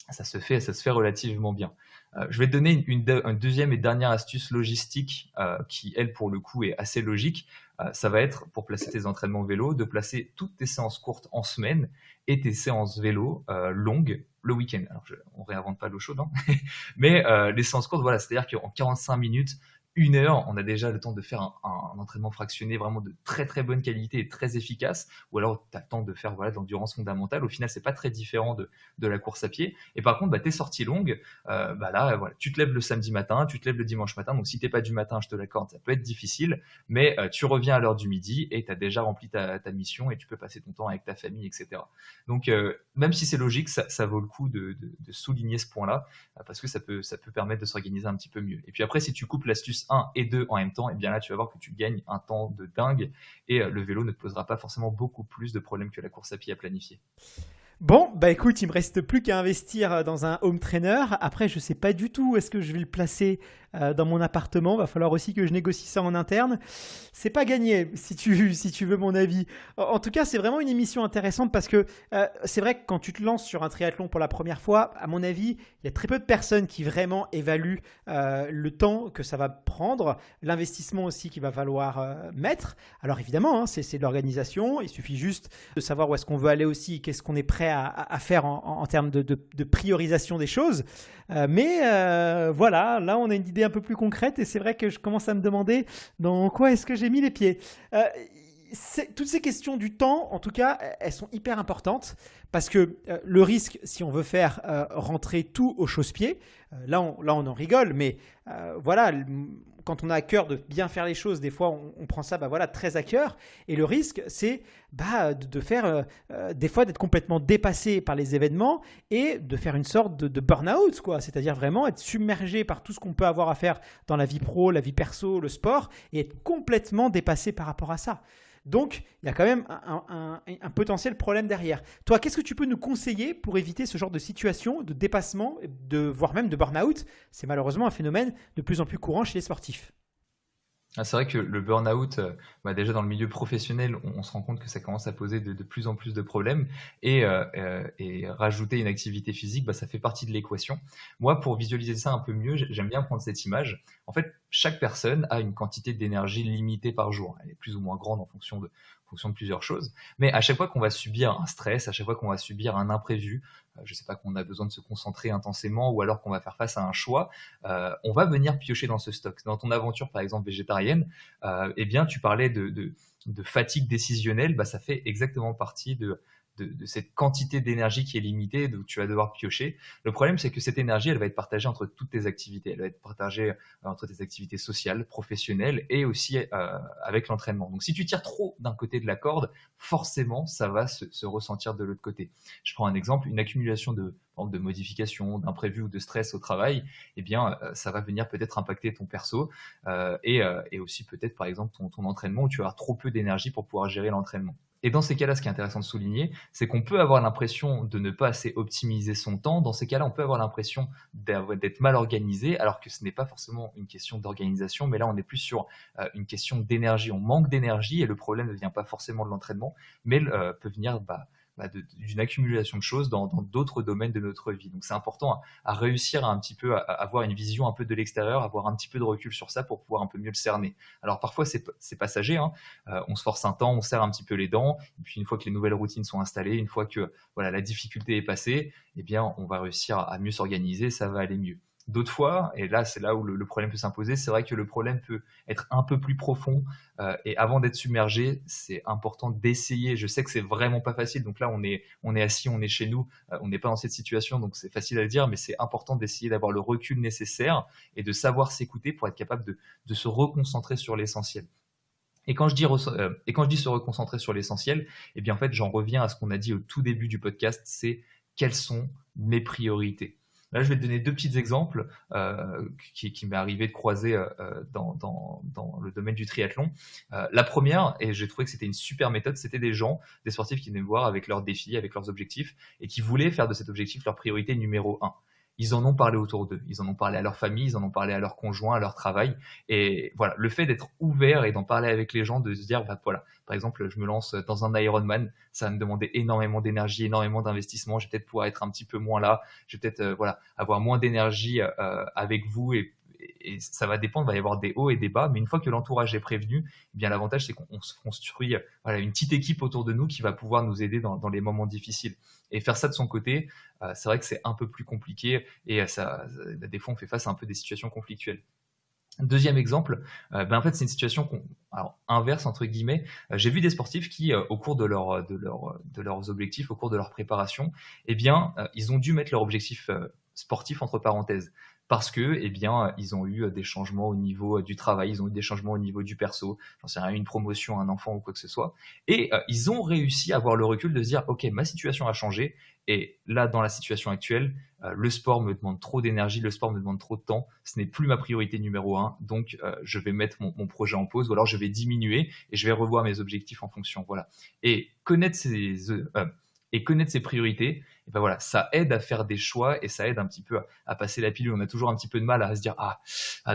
ça se fait relativement bien. Je vais te donner une deuxième et dernière astuce logistique qui, elle, pour le coup, est assez logique. Ça va être, pour placer tes entraînements vélo, de placer toutes tes séances courtes en semaine et tes séances vélo longues le week-end. Alors, on réinvente pas l'eau chaude, hein. Mais les séances courtes, voilà, c'est-à-dire qu'en 45 minutes, 1 heure, on a déjà le temps de faire un entraînement fractionné vraiment de très très bonne qualité et très efficace, ou alors tu as le temps de faire de l'endurance fondamentale. Au final, c'est pas très différent de la course à pied. Et par contre, tes sorties longues, là, voilà, tu te lèves le samedi matin, tu te lèves le dimanche matin. Donc si t'es pas du matin, je te l'accorde, ça peut être difficile, mais tu reviens à l'heure du midi et tu as déjà rempli ta mission et tu peux passer ton temps avec ta famille, etc. Donc même si c'est logique, ça vaut le coup de souligner ce point-là, parce que ça peut permettre de s'organiser un petit peu mieux. Et puis après, si tu coupes l'astuce 1 et 2 en même temps, et bien là tu vas voir que tu gagnes un temps de dingue et le vélo ne te posera pas forcément beaucoup plus de problèmes que la course à pied à planifier. Bon, écoute, il me reste plus qu'à investir dans un home trainer. Après, je sais pas du tout où est-ce que je vais le placer dans mon appartement. Va falloir aussi que je négocie ça en interne. C'est pas gagné, si tu veux mon avis. En tout cas, c'est vraiment une émission intéressante parce que c'est vrai que quand tu te lances sur un triathlon pour la première fois, à mon avis, il y a très peu de personnes qui vraiment évaluent le temps que ça va prendre, l'investissement aussi qu'il va falloir mettre. Alors évidemment, hein, c'est de l'organisation. Il suffit juste de savoir où est-ce qu'on veut aller aussi, qu'est-ce qu'on est prêt à faire en termes de priorisation des choses. Mais voilà, là on a une idée un peu plus concrète et c'est vrai que je commence à me demander dans quoi est-ce que j'ai mis les pieds. Toutes ces questions du temps, en tout cas, elles sont hyper importantes parce que le risque, si on veut faire rentrer tout au chausse-pied, là on en rigole, mais voilà, quand on a à cœur de bien faire les choses, des fois on prend ça très à cœur. Et le risque, c'est de faire des fois d'être complètement dépassé par les événements et de faire une sorte de burn-out, quoi. C'est-à-dire vraiment être submergé par tout ce qu'on peut avoir à faire dans la vie pro, la vie perso, le sport, et être complètement dépassé par rapport à ça. Donc, il y a quand même un potentiel problème derrière. Toi, qu'est-ce que tu peux nous conseiller pour éviter ce genre de situation, de dépassement, voire même de burn-out? C'est malheureusement un phénomène de plus en plus courant chez les sportifs. C'est vrai que le burn-out, déjà dans le milieu professionnel, on se rend compte que ça commence à poser de plus en plus de problèmes et rajouter une activité physique, ça fait partie de l'équation. Moi, pour visualiser ça un peu mieux, j'aime bien prendre cette image. En fait, chaque personne a une quantité d'énergie limitée par jour. Elle est plus ou moins grande en fonction de plusieurs choses. Mais à chaque fois qu'on va subir un stress, à chaque fois qu'on va subir un imprévu, je sais pas, qu'on a besoin de se concentrer intensément ou alors qu'on va faire face à un choix, on va venir piocher dans ce stock. Dans ton aventure, par exemple, végétarienne, tu parlais de fatigue décisionnelle, ça fait exactement partie de cette quantité d'énergie qui est limitée, donc tu vas devoir piocher. Le problème, c'est que cette énergie, elle va être partagée entre toutes tes activités. Elle va être partagée entre tes activités sociales, professionnelles et aussi avec l'entraînement. Donc, si tu tires trop d'un côté de la corde, forcément, ça va se ressentir de l'autre côté. Je prends un exemple, une accumulation de modifications, d'imprévus ou de stress au travail, ça va venir peut-être impacter ton perso et aussi peut-être, par exemple, ton entraînement où tu vas avoir trop peu d'énergie pour pouvoir gérer l'entraînement. Et dans ces cas-là, ce qui est intéressant de souligner, c'est qu'on peut avoir l'impression de ne pas assez optimiser son temps. Dans ces cas-là, on peut avoir l'impression d'être mal organisé, alors que ce n'est pas forcément une question d'organisation, mais là, on est plus sur une question d'énergie. On manque d'énergie et le problème ne vient pas forcément de l'entraînement, mais peut venir d'une accumulation de choses dans d'autres domaines de notre vie. Donc c'est important à réussir à un petit peu à avoir une vision un peu de l'extérieur, avoir un petit peu de recul sur ça pour pouvoir un peu mieux le cerner. Alors parfois c'est passager, hein. On se force un temps, on serre un petit peu les dents, et puis une fois que les nouvelles routines sont installées, une fois que la difficulté est passée, eh bien on va réussir à mieux s'organiser, ça va aller mieux. D'autres fois, et là c'est là où le problème peut s'imposer, c'est vrai que le problème peut être un peu plus profond, et avant d'être submergé, c'est important d'essayer. Je sais que c'est vraiment pas facile, donc là on est assis, on est chez nous, on n'est pas dans cette situation, donc c'est facile à le dire, mais c'est important d'essayer d'avoir le recul nécessaire et de savoir s'écouter pour être capable de se reconcentrer sur l'essentiel. Et quand je dis se reconcentrer sur l'essentiel, eh bien en fait j'en reviens à ce qu'on a dit au tout début du podcast, c'est quelles sont mes priorités. Là, je vais te donner 2 petits exemples qui m'est arrivé de croiser dans le domaine du triathlon. La première, et j'ai trouvé que c'était une super méthode, c'était des sportifs qui venaient me voir avec leurs défis, avec leurs objectifs, et qui voulaient faire de cet objectif leur priorité numéro 1. Ils en ont parlé autour d'eux, ils en ont parlé à leur famille, ils en ont parlé à leur conjoint, à leur travail. Et voilà, le fait d'être ouvert et d'en parler avec les gens, de se dire, par exemple, je me lance dans un Ironman, ça va me demander énormément d'énergie, énormément d'investissement, je vais peut-être pouvoir être un petit peu moins là, je vais peut-être avoir moins d'énergie avec vous, et ça va dépendre, il va y avoir des hauts et des bas, mais une fois que l'entourage est prévenu, eh bien l'avantage c'est qu'on se construit une petite équipe autour de nous qui va pouvoir nous aider dans les moments difficiles. Et faire ça de son côté, c'est vrai que c'est un peu plus compliqué, et des fois on fait face à un peu des situations conflictuelles. Deuxième exemple, en fait c'est une situation inverse entre guillemets. J'ai vu des sportifs qui, au cours de leurs objectifs, au cours de leur préparation, ils ont dû mettre leur objectif sportif entre parenthèses. Parce que, ils ont eu des changements au niveau du travail, ils ont eu des changements au niveau du perso, j'en sais rien, une promotion, un enfant ou quoi que ce soit. Et ils ont réussi à avoir le recul de se dire, ok, ma situation a changé, et là, dans la situation actuelle, le sport me demande trop d'énergie, le sport me demande trop de temps, ce n'est plus ma priorité numéro 1, donc je vais mettre mon projet en pause, ou alors je vais diminuer et je vais revoir mes objectifs en fonction. Voilà. Et connaître ses priorités, ça aide à faire des choix, et ça aide un petit peu à passer la pilule. On a toujours un petit peu de mal à se dire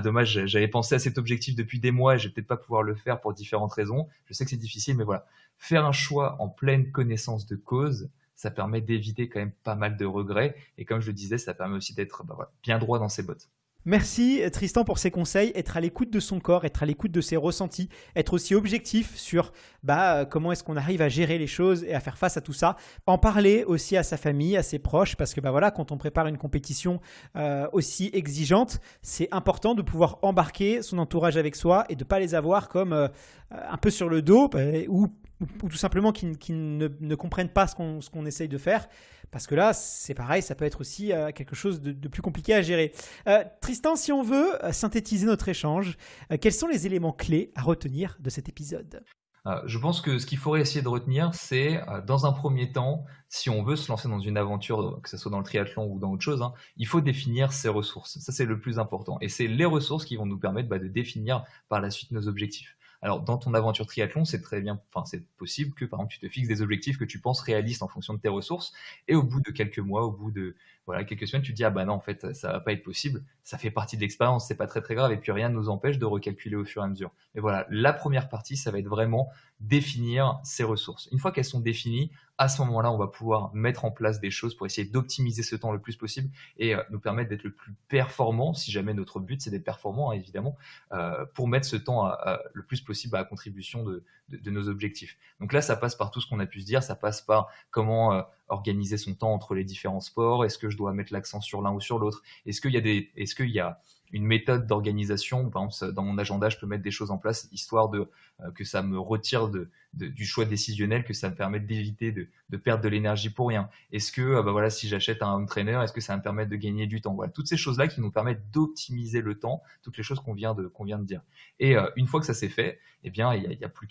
dommage, j'avais pensé à cet objectif depuis des mois et je vais peut-être pas pouvoir le faire pour différentes raisons. Je sais que c'est difficile, mais voilà, faire un choix en pleine connaissance de cause, ça permet d'éviter quand même pas mal de regrets, et comme je le disais, ça permet aussi d'être bien droit dans ses bottes. Merci Tristan pour ces conseils, être à l'écoute de son corps, être à l'écoute de ses ressentis, être aussi objectif sur comment est-ce qu'on arrive à gérer les choses et à faire face à tout ça. En parler aussi à sa famille, à ses proches, parce que quand on prépare une compétition aussi exigeante, c'est important de pouvoir embarquer son entourage avec soi et de ne pas les avoir comme un peu sur le dos ou tout simplement qui ne comprennent pas ce qu'on essaye de faire. Parce que là, c'est pareil, ça peut être aussi quelque chose de plus compliqué à gérer. Tristan, si on veut synthétiser notre échange, quels sont les éléments clés à retenir de cet épisode ? Je pense que ce qu'il faudrait essayer de retenir, c'est dans un premier temps, si on veut se lancer dans une aventure, que ce soit dans le triathlon ou dans autre chose, il faut définir ses ressources. Ça, c'est le plus important. Et c'est les ressources qui vont nous permettre de définir par la suite nos objectifs. Alors, dans ton aventure triathlon, c'est c'est possible que, par exemple, tu te fixes des objectifs que tu penses réalistes en fonction de tes ressources, et au bout de quelques mois, au bout de quelques semaines, tu te dis non, en fait, ça va pas être possible. Ça fait partie de l'expérience, c'est pas très très grave, et puis rien ne nous empêche de recalculer au fur et à mesure. Mais voilà, la première partie, ça va être vraiment définir ses ressources. Une fois qu'elles sont définies, à ce moment-là, on va pouvoir mettre en place des choses pour essayer d'optimiser ce temps le plus possible et nous permettre d'être le plus performant, si jamais notre but c'est d'être performant, évidemment, pour mettre ce temps le plus possible à la contribution de nos objectifs. Donc là, ça passe par tout ce qu'on a pu se dire, ça passe par comment organiser son temps entre les différents sports, est-ce que je dois mettre l'accent sur l'un ou sur l'autre, est-ce qu'il y a une méthode d'organisation, par exemple dans mon agenda je peux mettre des choses en place histoire que ça me retire du choix décisionnel, que ça me permette d'éviter de perdre de l'énergie pour rien. Est-ce que si j'achète un home trainer, est-ce que ça va me permettre de gagner du temps? Voilà, toutes ces choses-là qui nous permettent d'optimiser le temps, toutes les choses qu'on vient de dire. Et une fois que ça s'est fait, il y a plus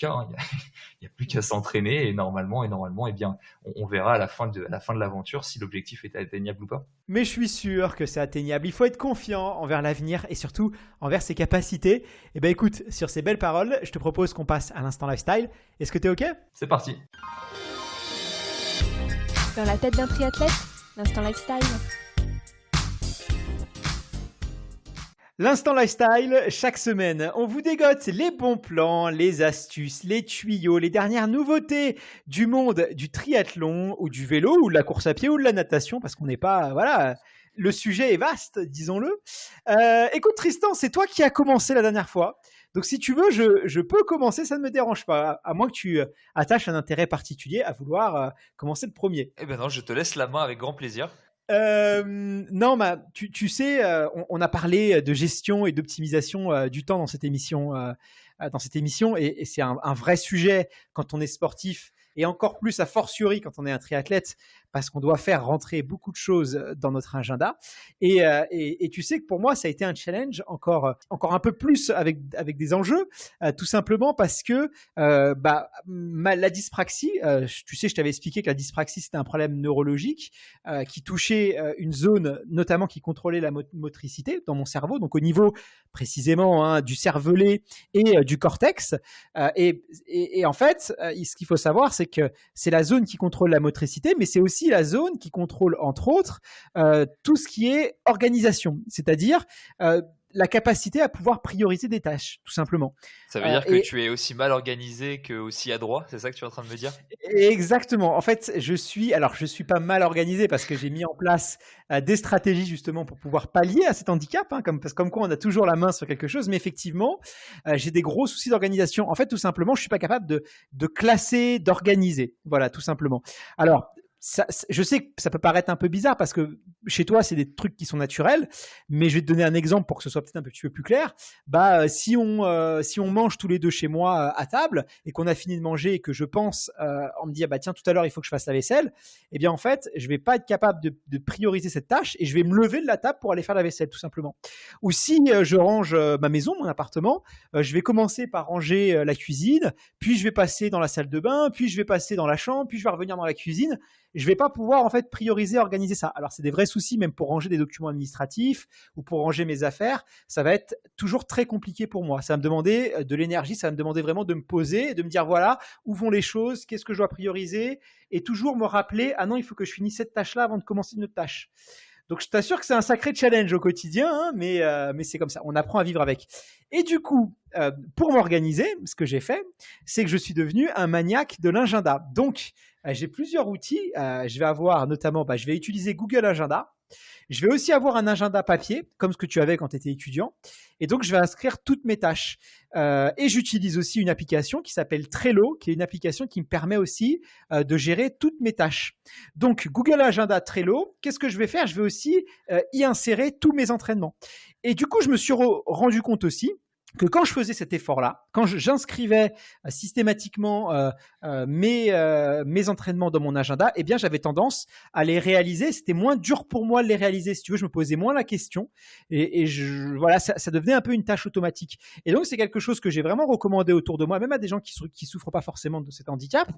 qu'à s'entraîner, et normalement, on verra à la fin de l'aventure si l'objectif est atteignable ou pas. Mais je suis sûr que c'est atteignable. Il faut être confiant envers l'avenir et surtout envers ses capacités. Et écoute, sur ces belles paroles, je te propose qu'on passe à l'instant lifestyle. Est-ce que t'es OK ? C'est parti. Dans la tête d'un triathlète, l'instant lifestyle. L'instant lifestyle, chaque semaine, on vous dégote les bons plans, les astuces, les tuyaux, les dernières nouveautés du monde du triathlon ou du vélo ou de la course à pied ou de la natation parce qu'on n'est pas, voilà, le sujet est vaste, disons-le. Écoute Tristan, c'est toi qui as commencé la dernière fois. Donc si tu veux, je peux commencer, ça ne me dérange pas, à moins que tu attaches un intérêt particulier à vouloir commencer le premier. Eh ben non, je te laisse la main avec grand plaisir. Non, tu sais, on a parlé de gestion et d'optimisation du temps dans cette émission, et c'est un vrai sujet quand on est sportif et encore plus a fortiori quand on est un triathlète parce qu'on doit faire rentrer beaucoup de choses dans notre agenda. Et tu sais que pour moi, ça a été un challenge encore un peu plus avec des enjeux, tout simplement parce que la dyspraxie, tu sais, je t'avais expliqué que la dyspraxie, c'était un problème neurologique qui touchait une zone notamment qui contrôlait la motricité dans mon cerveau, donc au niveau précisément du cervelet et du cortex. Et en fait, ce qu'il faut savoir, c'est que c'est la zone qui contrôle la motricité, mais c'est aussi la zone qui contrôle, entre autres, tout ce qui est organisation, c'est-à-dire la capacité à pouvoir prioriser des tâches, tout simplement. Ça veut dire que tu es aussi mal organisé que aussi adroit, c'est ça que tu es en train de me dire? Exactement. En fait, je suis pas mal organisé parce que j'ai mis en place des stratégies justement pour pouvoir pallier à cet handicap, parce que comme quoi on a toujours la main sur quelque chose, mais effectivement, j'ai des gros soucis d'organisation. En fait, tout simplement, je suis pas capable de classer, d'organiser. Voilà, tout simplement. Alors, je sais que ça peut paraître un peu bizarre parce que chez toi, c'est des trucs qui sont naturels, mais je vais te donner un exemple pour que ce soit peut-être un petit peu plus clair. Si on mange tous les deux chez moi à table et qu'on a fini de manger et que je pense, on me dit, tiens, tout à l'heure, il faut que je fasse la vaisselle, eh bien, en fait, je vais pas être capable de prioriser cette tâche et je vais me lever de la table pour aller faire la vaisselle, tout simplement. Ou si je range ma maison, mon appartement, je vais commencer par ranger la cuisine, puis je vais passer dans la salle de bain, puis je vais passer dans la chambre, puis je vais revenir dans la cuisine. Je vais pas pouvoir en fait prioriser, organiser ça. Alors c'est des vrais soucis même pour ranger des documents administratifs ou pour ranger mes affaires, ça va être toujours très compliqué pour moi. Ça va me demander de l'énergie, ça va me demander vraiment de me poser et de me dire voilà, où vont les choses, qu'est-ce que je dois prioriser et toujours me rappeler ah non, il faut que je finisse cette tâche-là avant de commencer une autre tâche. Donc je t'assure que c'est un sacré challenge au quotidien, mais c'est comme ça, on apprend à vivre avec. Et du coup, pour m'organiser, ce que j'ai fait, c'est que je suis devenu un maniaque de l'agenda. Donc, j'ai plusieurs outils. Je vais avoir notamment, je vais utiliser Google Agenda. Je vais aussi avoir un agenda papier, comme ce que tu avais quand tu étais étudiant. Et donc, je vais inscrire toutes mes tâches. Et j'utilise aussi une application qui s'appelle Trello, qui est une application qui me permet aussi de gérer toutes mes tâches. Donc, Google Agenda, Trello, qu'est-ce que je vais faire? Je vais aussi y insérer tous mes entraînements. Et du coup, je me suis rendu compte aussi que quand je faisais cet effort-là, quand j'inscrivais systématiquement mes entraînements dans mon agenda, eh bien, j'avais tendance à les réaliser. C'était moins dur pour moi de les réaliser. Si tu veux, je me posais moins la question et voilà, ça devenait un peu une tâche automatique. Et donc, c'est quelque chose que j'ai vraiment recommandé autour de moi, même à des gens qui souffrent pas forcément de cet handicap,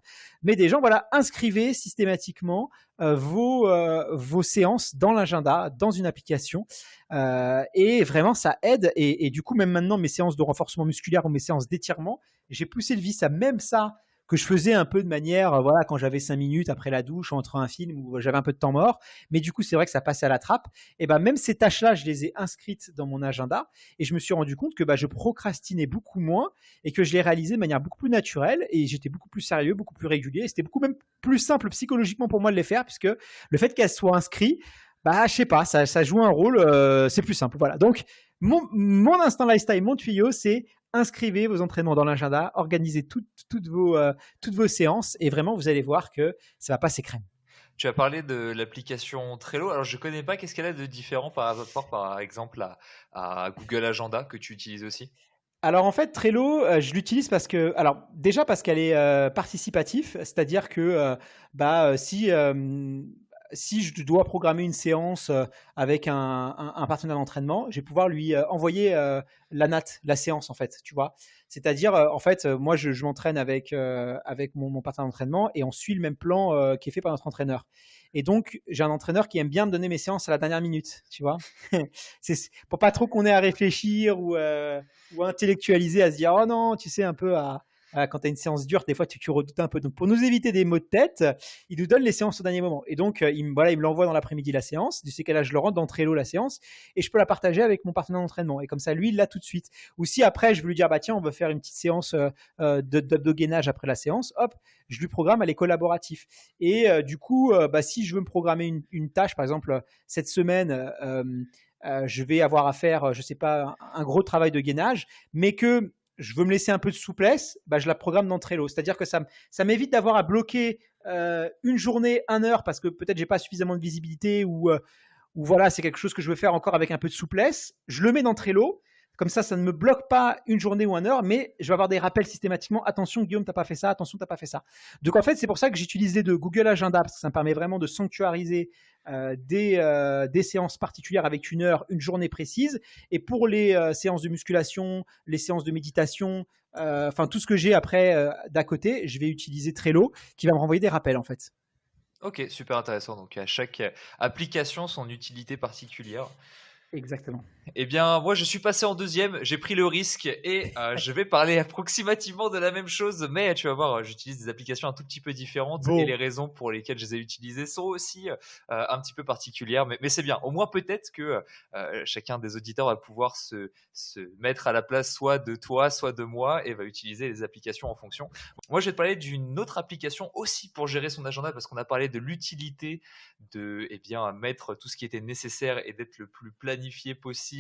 mais des gens, voilà, inscrivez systématiquement vos séances dans l'agenda, dans une application. Et vraiment, ça aide. Et du coup, même maintenant, mes séances de renforcement musculaire ou mes séances d'étirement, j'ai poussé le vice à même ça que je faisais un peu de manière, voilà, quand j'avais 5 minutes après la douche, entre un film où j'avais un peu de temps mort. Mais du coup, c'est vrai que ça passait à la trappe. Et même ces tâches-là, je les ai inscrites dans mon agenda et je me suis rendu compte que je procrastinais beaucoup moins et que je les réalisais de manière beaucoup plus naturelle et j'étais beaucoup plus sérieux, beaucoup plus régulier. Et c'était beaucoup même plus simple psychologiquement pour moi de les faire puisque le fait qu'elles soient inscrites, je sais pas, ça joue un rôle, c'est plus simple. Voilà. Donc, mon instant lifestyle, mon tuyau, c'est inscrivez vos entraînements dans l'agenda, organisez toutes vos séances et vraiment, vous allez voir que ça va passer crème. Tu as parlé de l'application Trello. Alors, je ne connais pas. Qu'est-ce qu'elle a de différent par rapport, par exemple, à Google Agenda que tu utilises aussi? Alors en fait, Trello, je l'utilise parce qu'elle est participative, c'est-à-dire que si je dois programmer une séance avec un partenaire d'entraînement, je vais pouvoir lui envoyer la séance en fait, tu vois. C'est-à-dire en fait, moi je m'entraîne avec mon partenaire d'entraînement et on suit le même plan qui est fait par notre entraîneur. Et donc j'ai un entraîneur qui aime bien me donner mes séances à la dernière minute, tu vois. C'est pour pas trop qu'on ait à réfléchir ou à intellectualiser, à se dire oh non, tu sais un peu à quand tu as une séance dure, des fois tu redoutes un peu. Donc pour nous éviter des maux de tête, il nous donne les séances au dernier moment. Et donc il me l'envoie dans l'après-midi la séance. Du cas là, je le rentre dans Trello la séance et je peux la partager avec mon partenaire d'entraînement. Et comme ça, lui, il l'a tout de suite. Ou si après, je veux lui dire, bah tiens, on va faire une petite séance d'abdo-gainage après la séance, hop, je lui programme, elle est collaboratif. Et du coup, si je veux me programmer une tâche, par exemple, cette semaine, je vais avoir à faire, je sais pas, un gros travail de gainage, mais que je veux me laisser un peu de souplesse, je la programme dans Trello. C'est-à-dire que ça m'évite d'avoir à bloquer une journée, 1 heure, parce que peut-être j'ai pas suffisamment de visibilité ou voilà, c'est quelque chose que je veux faire encore avec un peu de souplesse. Je le mets dans Trello. Comme ça ne me bloque pas une journée ou 1 heure, mais je vais avoir des rappels systématiquement. Attention, Guillaume, t'as pas fait ça. Attention, t'as pas fait ça. Donc en fait, c'est pour ça que j'utilise les deux. Google Agenda, parce que ça me permet vraiment de sanctuariser des séances particulières avec 1 heure, une journée précise. Et pour les séances de musculation, les séances de méditation, tout ce que j'ai après d'à côté, je vais utiliser Trello, qui va me renvoyer des rappels en fait. Ok, super intéressant. Donc à chaque application, son utilité particulière. Exactement. Eh bien, moi, je suis passé en deuxième, j'ai pris le risque et je vais parler approximativement de la même chose, mais tu vas voir, j'utilise des applications un tout petit peu différentes et les raisons pour lesquelles je les ai utilisées sont aussi un petit peu particulières, mais c'est bien. Au moins, peut-être que chacun des auditeurs va pouvoir se mettre à la place soit de toi, soit de moi et va utiliser les applications en fonction. Moi, je vais te parler d'une autre application aussi pour gérer son agenda parce qu'on a parlé de l'utilité de mettre tout ce qui était nécessaire et d'être le plus planifié possible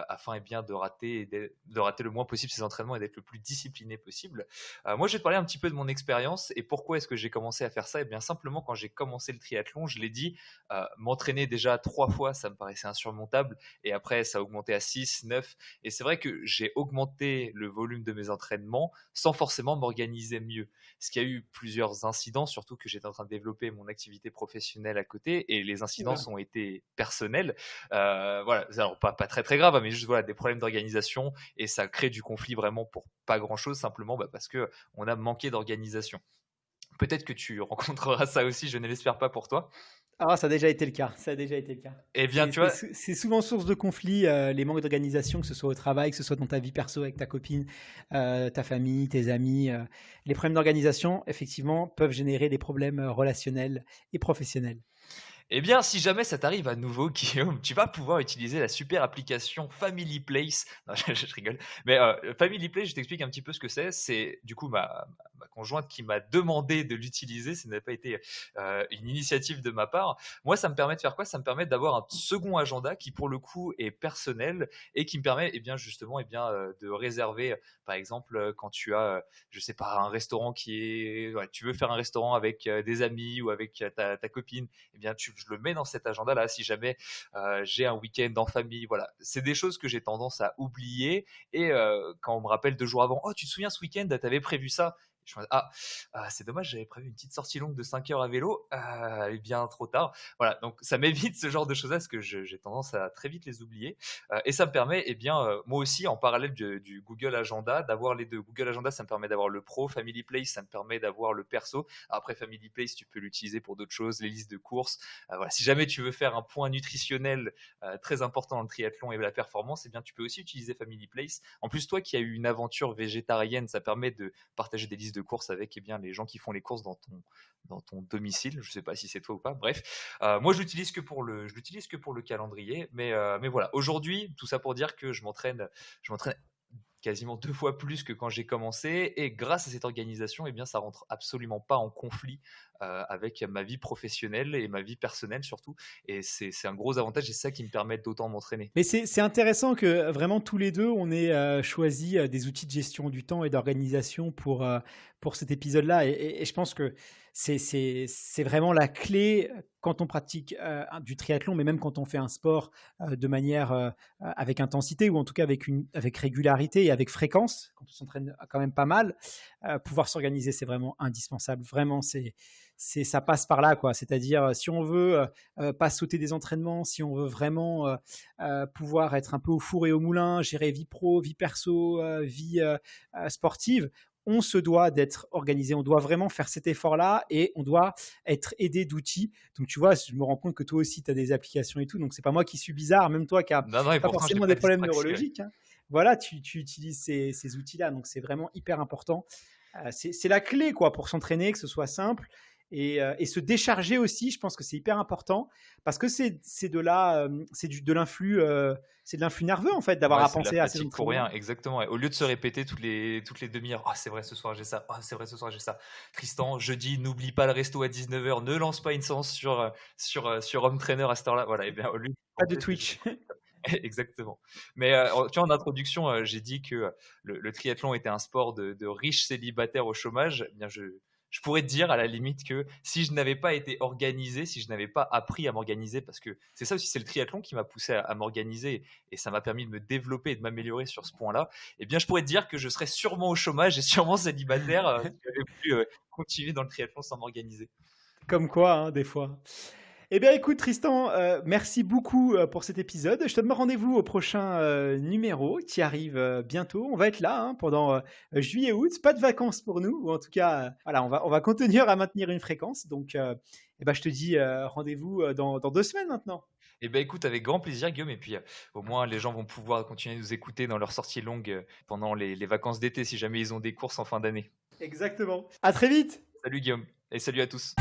afin de rater le moins possible ses entraînements et d'être le plus discipliné possible. Moi, je vais te parler un petit peu de mon expérience et pourquoi est-ce que j'ai commencé à faire ça. Et bien simplement, quand j'ai commencé le triathlon, je l'ai dit, m'entraîner déjà 3 fois, ça me paraissait insurmontable. Et après, ça a augmenté à 6, 9. Et c'est vrai que j'ai augmenté le volume de mes entraînements sans forcément m'organiser mieux. Ce qui a eu plusieurs incidents, surtout que j'étais en train de développer mon activité professionnelle à côté et les incidences ont été personnels. Voilà, alors pas très très grave, mais juste voilà, des problèmes d'organisation et ça crée du conflit vraiment pour pas grand chose, simplement parce que on a manqué d'organisation. Peut-être que tu rencontreras ça aussi, je ne l'espère pas pour toi. Ah, ça a déjà été le cas. Eh bien, tu vois, c'est souvent source de conflit, les manques d'organisation, que ce soit au travail, que ce soit dans ta vie perso avec ta copine, ta famille, tes amis. Les problèmes d'organisation, effectivement, peuvent générer des problèmes relationnels et professionnels. Eh bien, si jamais ça t'arrive à nouveau, Guillaume, tu vas pouvoir utiliser la super application Family Place. Non, je rigole. Mais Family Place, je t'explique un petit peu ce que c'est. C'est du coup ma conjointe qui m'a demandé de l'utiliser. Ce n'a pas été une initiative de ma part. Moi, ça me permet de faire quoi? Ça me permet d'avoir un second agenda qui, pour le coup, est personnel et qui me permet justement de réserver, par exemple, quand tu as, je sais pas, un restaurant tu veux faire un restaurant avec des amis ou avec ta copine, je le mets dans cet agenda-là si jamais j'ai un week-end en famille. Voilà, c'est des choses que j'ai tendance à oublier et quand on me rappelle 2 jours avant, oh, tu te souviens ce week-end, t'avais prévu ça? Je me dis, c'est dommage, j'avais prévu une petite sortie longue de 5 heures à vélo, elle est bien trop tard. Voilà, donc ça m'évite ce genre de choses-là parce que j'ai tendance à très vite les oublier. Et ça me permet, moi aussi, en parallèle du Google Agenda, d'avoir les deux. Google Agenda, ça me permet d'avoir le pro. Family Place, ça me permet d'avoir le perso. Après, Family Place, tu peux l'utiliser pour d'autres choses, les listes de courses. Voilà. Si jamais tu veux faire un point nutritionnel très important dans le triathlon et la performance, tu peux aussi utiliser Family Place. En plus, toi qui as eu une aventure végétarienne, ça permet de partager des listes de courses avec les gens qui font les courses dans ton domicile. Je sais pas si c'est toi ou pas. Bref, moi je l'utilise que pour le calendrier, mais voilà. Aujourd'hui, tout ça pour dire que je m'entraîne quasiment 2 fois plus que quand j'ai commencé et grâce à cette organisation, ça rentre absolument pas en conflit avec ma vie professionnelle et ma vie personnelle surtout, et c'est un gros avantage et c'est ça qui me permet d'autant m'entraîner. Mais c'est intéressant que vraiment tous les deux on ait choisi des outils de gestion du temps et d'organisation pour cet épisode-là, et je pense que c'est vraiment la clé quand on pratique du triathlon, mais même quand on fait un sport de manière avec intensité, ou en tout cas avec régularité et avec fréquence, quand on s'entraîne quand même pas mal, pouvoir s'organiser, c'est vraiment indispensable. Vraiment, ça passe par là, quoi. C'est-à-dire, si on veut pas sauter des entraînements, si on veut vraiment pouvoir être un peu au four et au moulin, gérer vie pro, vie perso, vie sportive, on se doit d'être organisé, on doit vraiment faire cet effort-là et on doit être aidé d'outils. Donc, tu vois, je me rends compte que toi aussi, tu as des applications et tout. Donc, c'est pas moi qui suis bizarre, même toi qui n'as pas forcément des problèmes neurologiques. Hein. Voilà, tu utilises ces outils-là. Donc, c'est vraiment hyper important. c'est la clé quoi, pour s'entraîner, que ce soit simple. Et se décharger aussi, je pense que c'est hyper important parce que c'est de l'influx, c'est de l'influx nerveux en fait d'avoir Ouais, à c'est de la penser à ces fatigue pour entraînements. rien, exactement. Ouais. Au lieu de se répéter toutes les demi-heures, ah c'est vrai ce soir j'ai ça, ah c'est vrai ce soir j'ai ça. Tristan, jeudi, n'oublie pas le resto à 19h, ne lance pas une séance sur Home Trainer à cette heure-là. Voilà, et bien au lieu de Pas de penser ces Twitch. exactement. Mais tu vois, en introduction, j'ai dit que le triathlon était un sport de riches célibataires au chômage. Eh bien, je pourrais te dire à la limite que si je n'avais pas été organisé, si je n'avais pas appris à m'organiser, parce que c'est ça aussi, c'est le triathlon qui m'a poussé à m'organiser et ça m'a permis de me développer et de m'améliorer sur ce point-là, eh bien, je pourrais te dire que je serais sûrement au chômage et sûrement célibataire si j'avais pu continuer dans le triathlon sans m'organiser. Comme quoi, hein, des fois. Eh bien, écoute, Tristan, merci beaucoup pour cet épisode. Je te donne rendez-vous au prochain numéro qui arrive bientôt. On va être là hein, pendant juillet-août. Pas de vacances pour nous, ou en tout cas, voilà, on va continuer à maintenir une fréquence. Donc, eh ben, je te dis rendez-vous dans 2 semaines maintenant. Eh ben écoute, avec grand plaisir, Guillaume. Et puis, au moins, les gens vont pouvoir continuer à nous écouter dans leurs sorties longues pendant les vacances d'été, si jamais ils ont des courses en fin d'année. Exactement. À très vite. Salut, Guillaume, et salut à tous.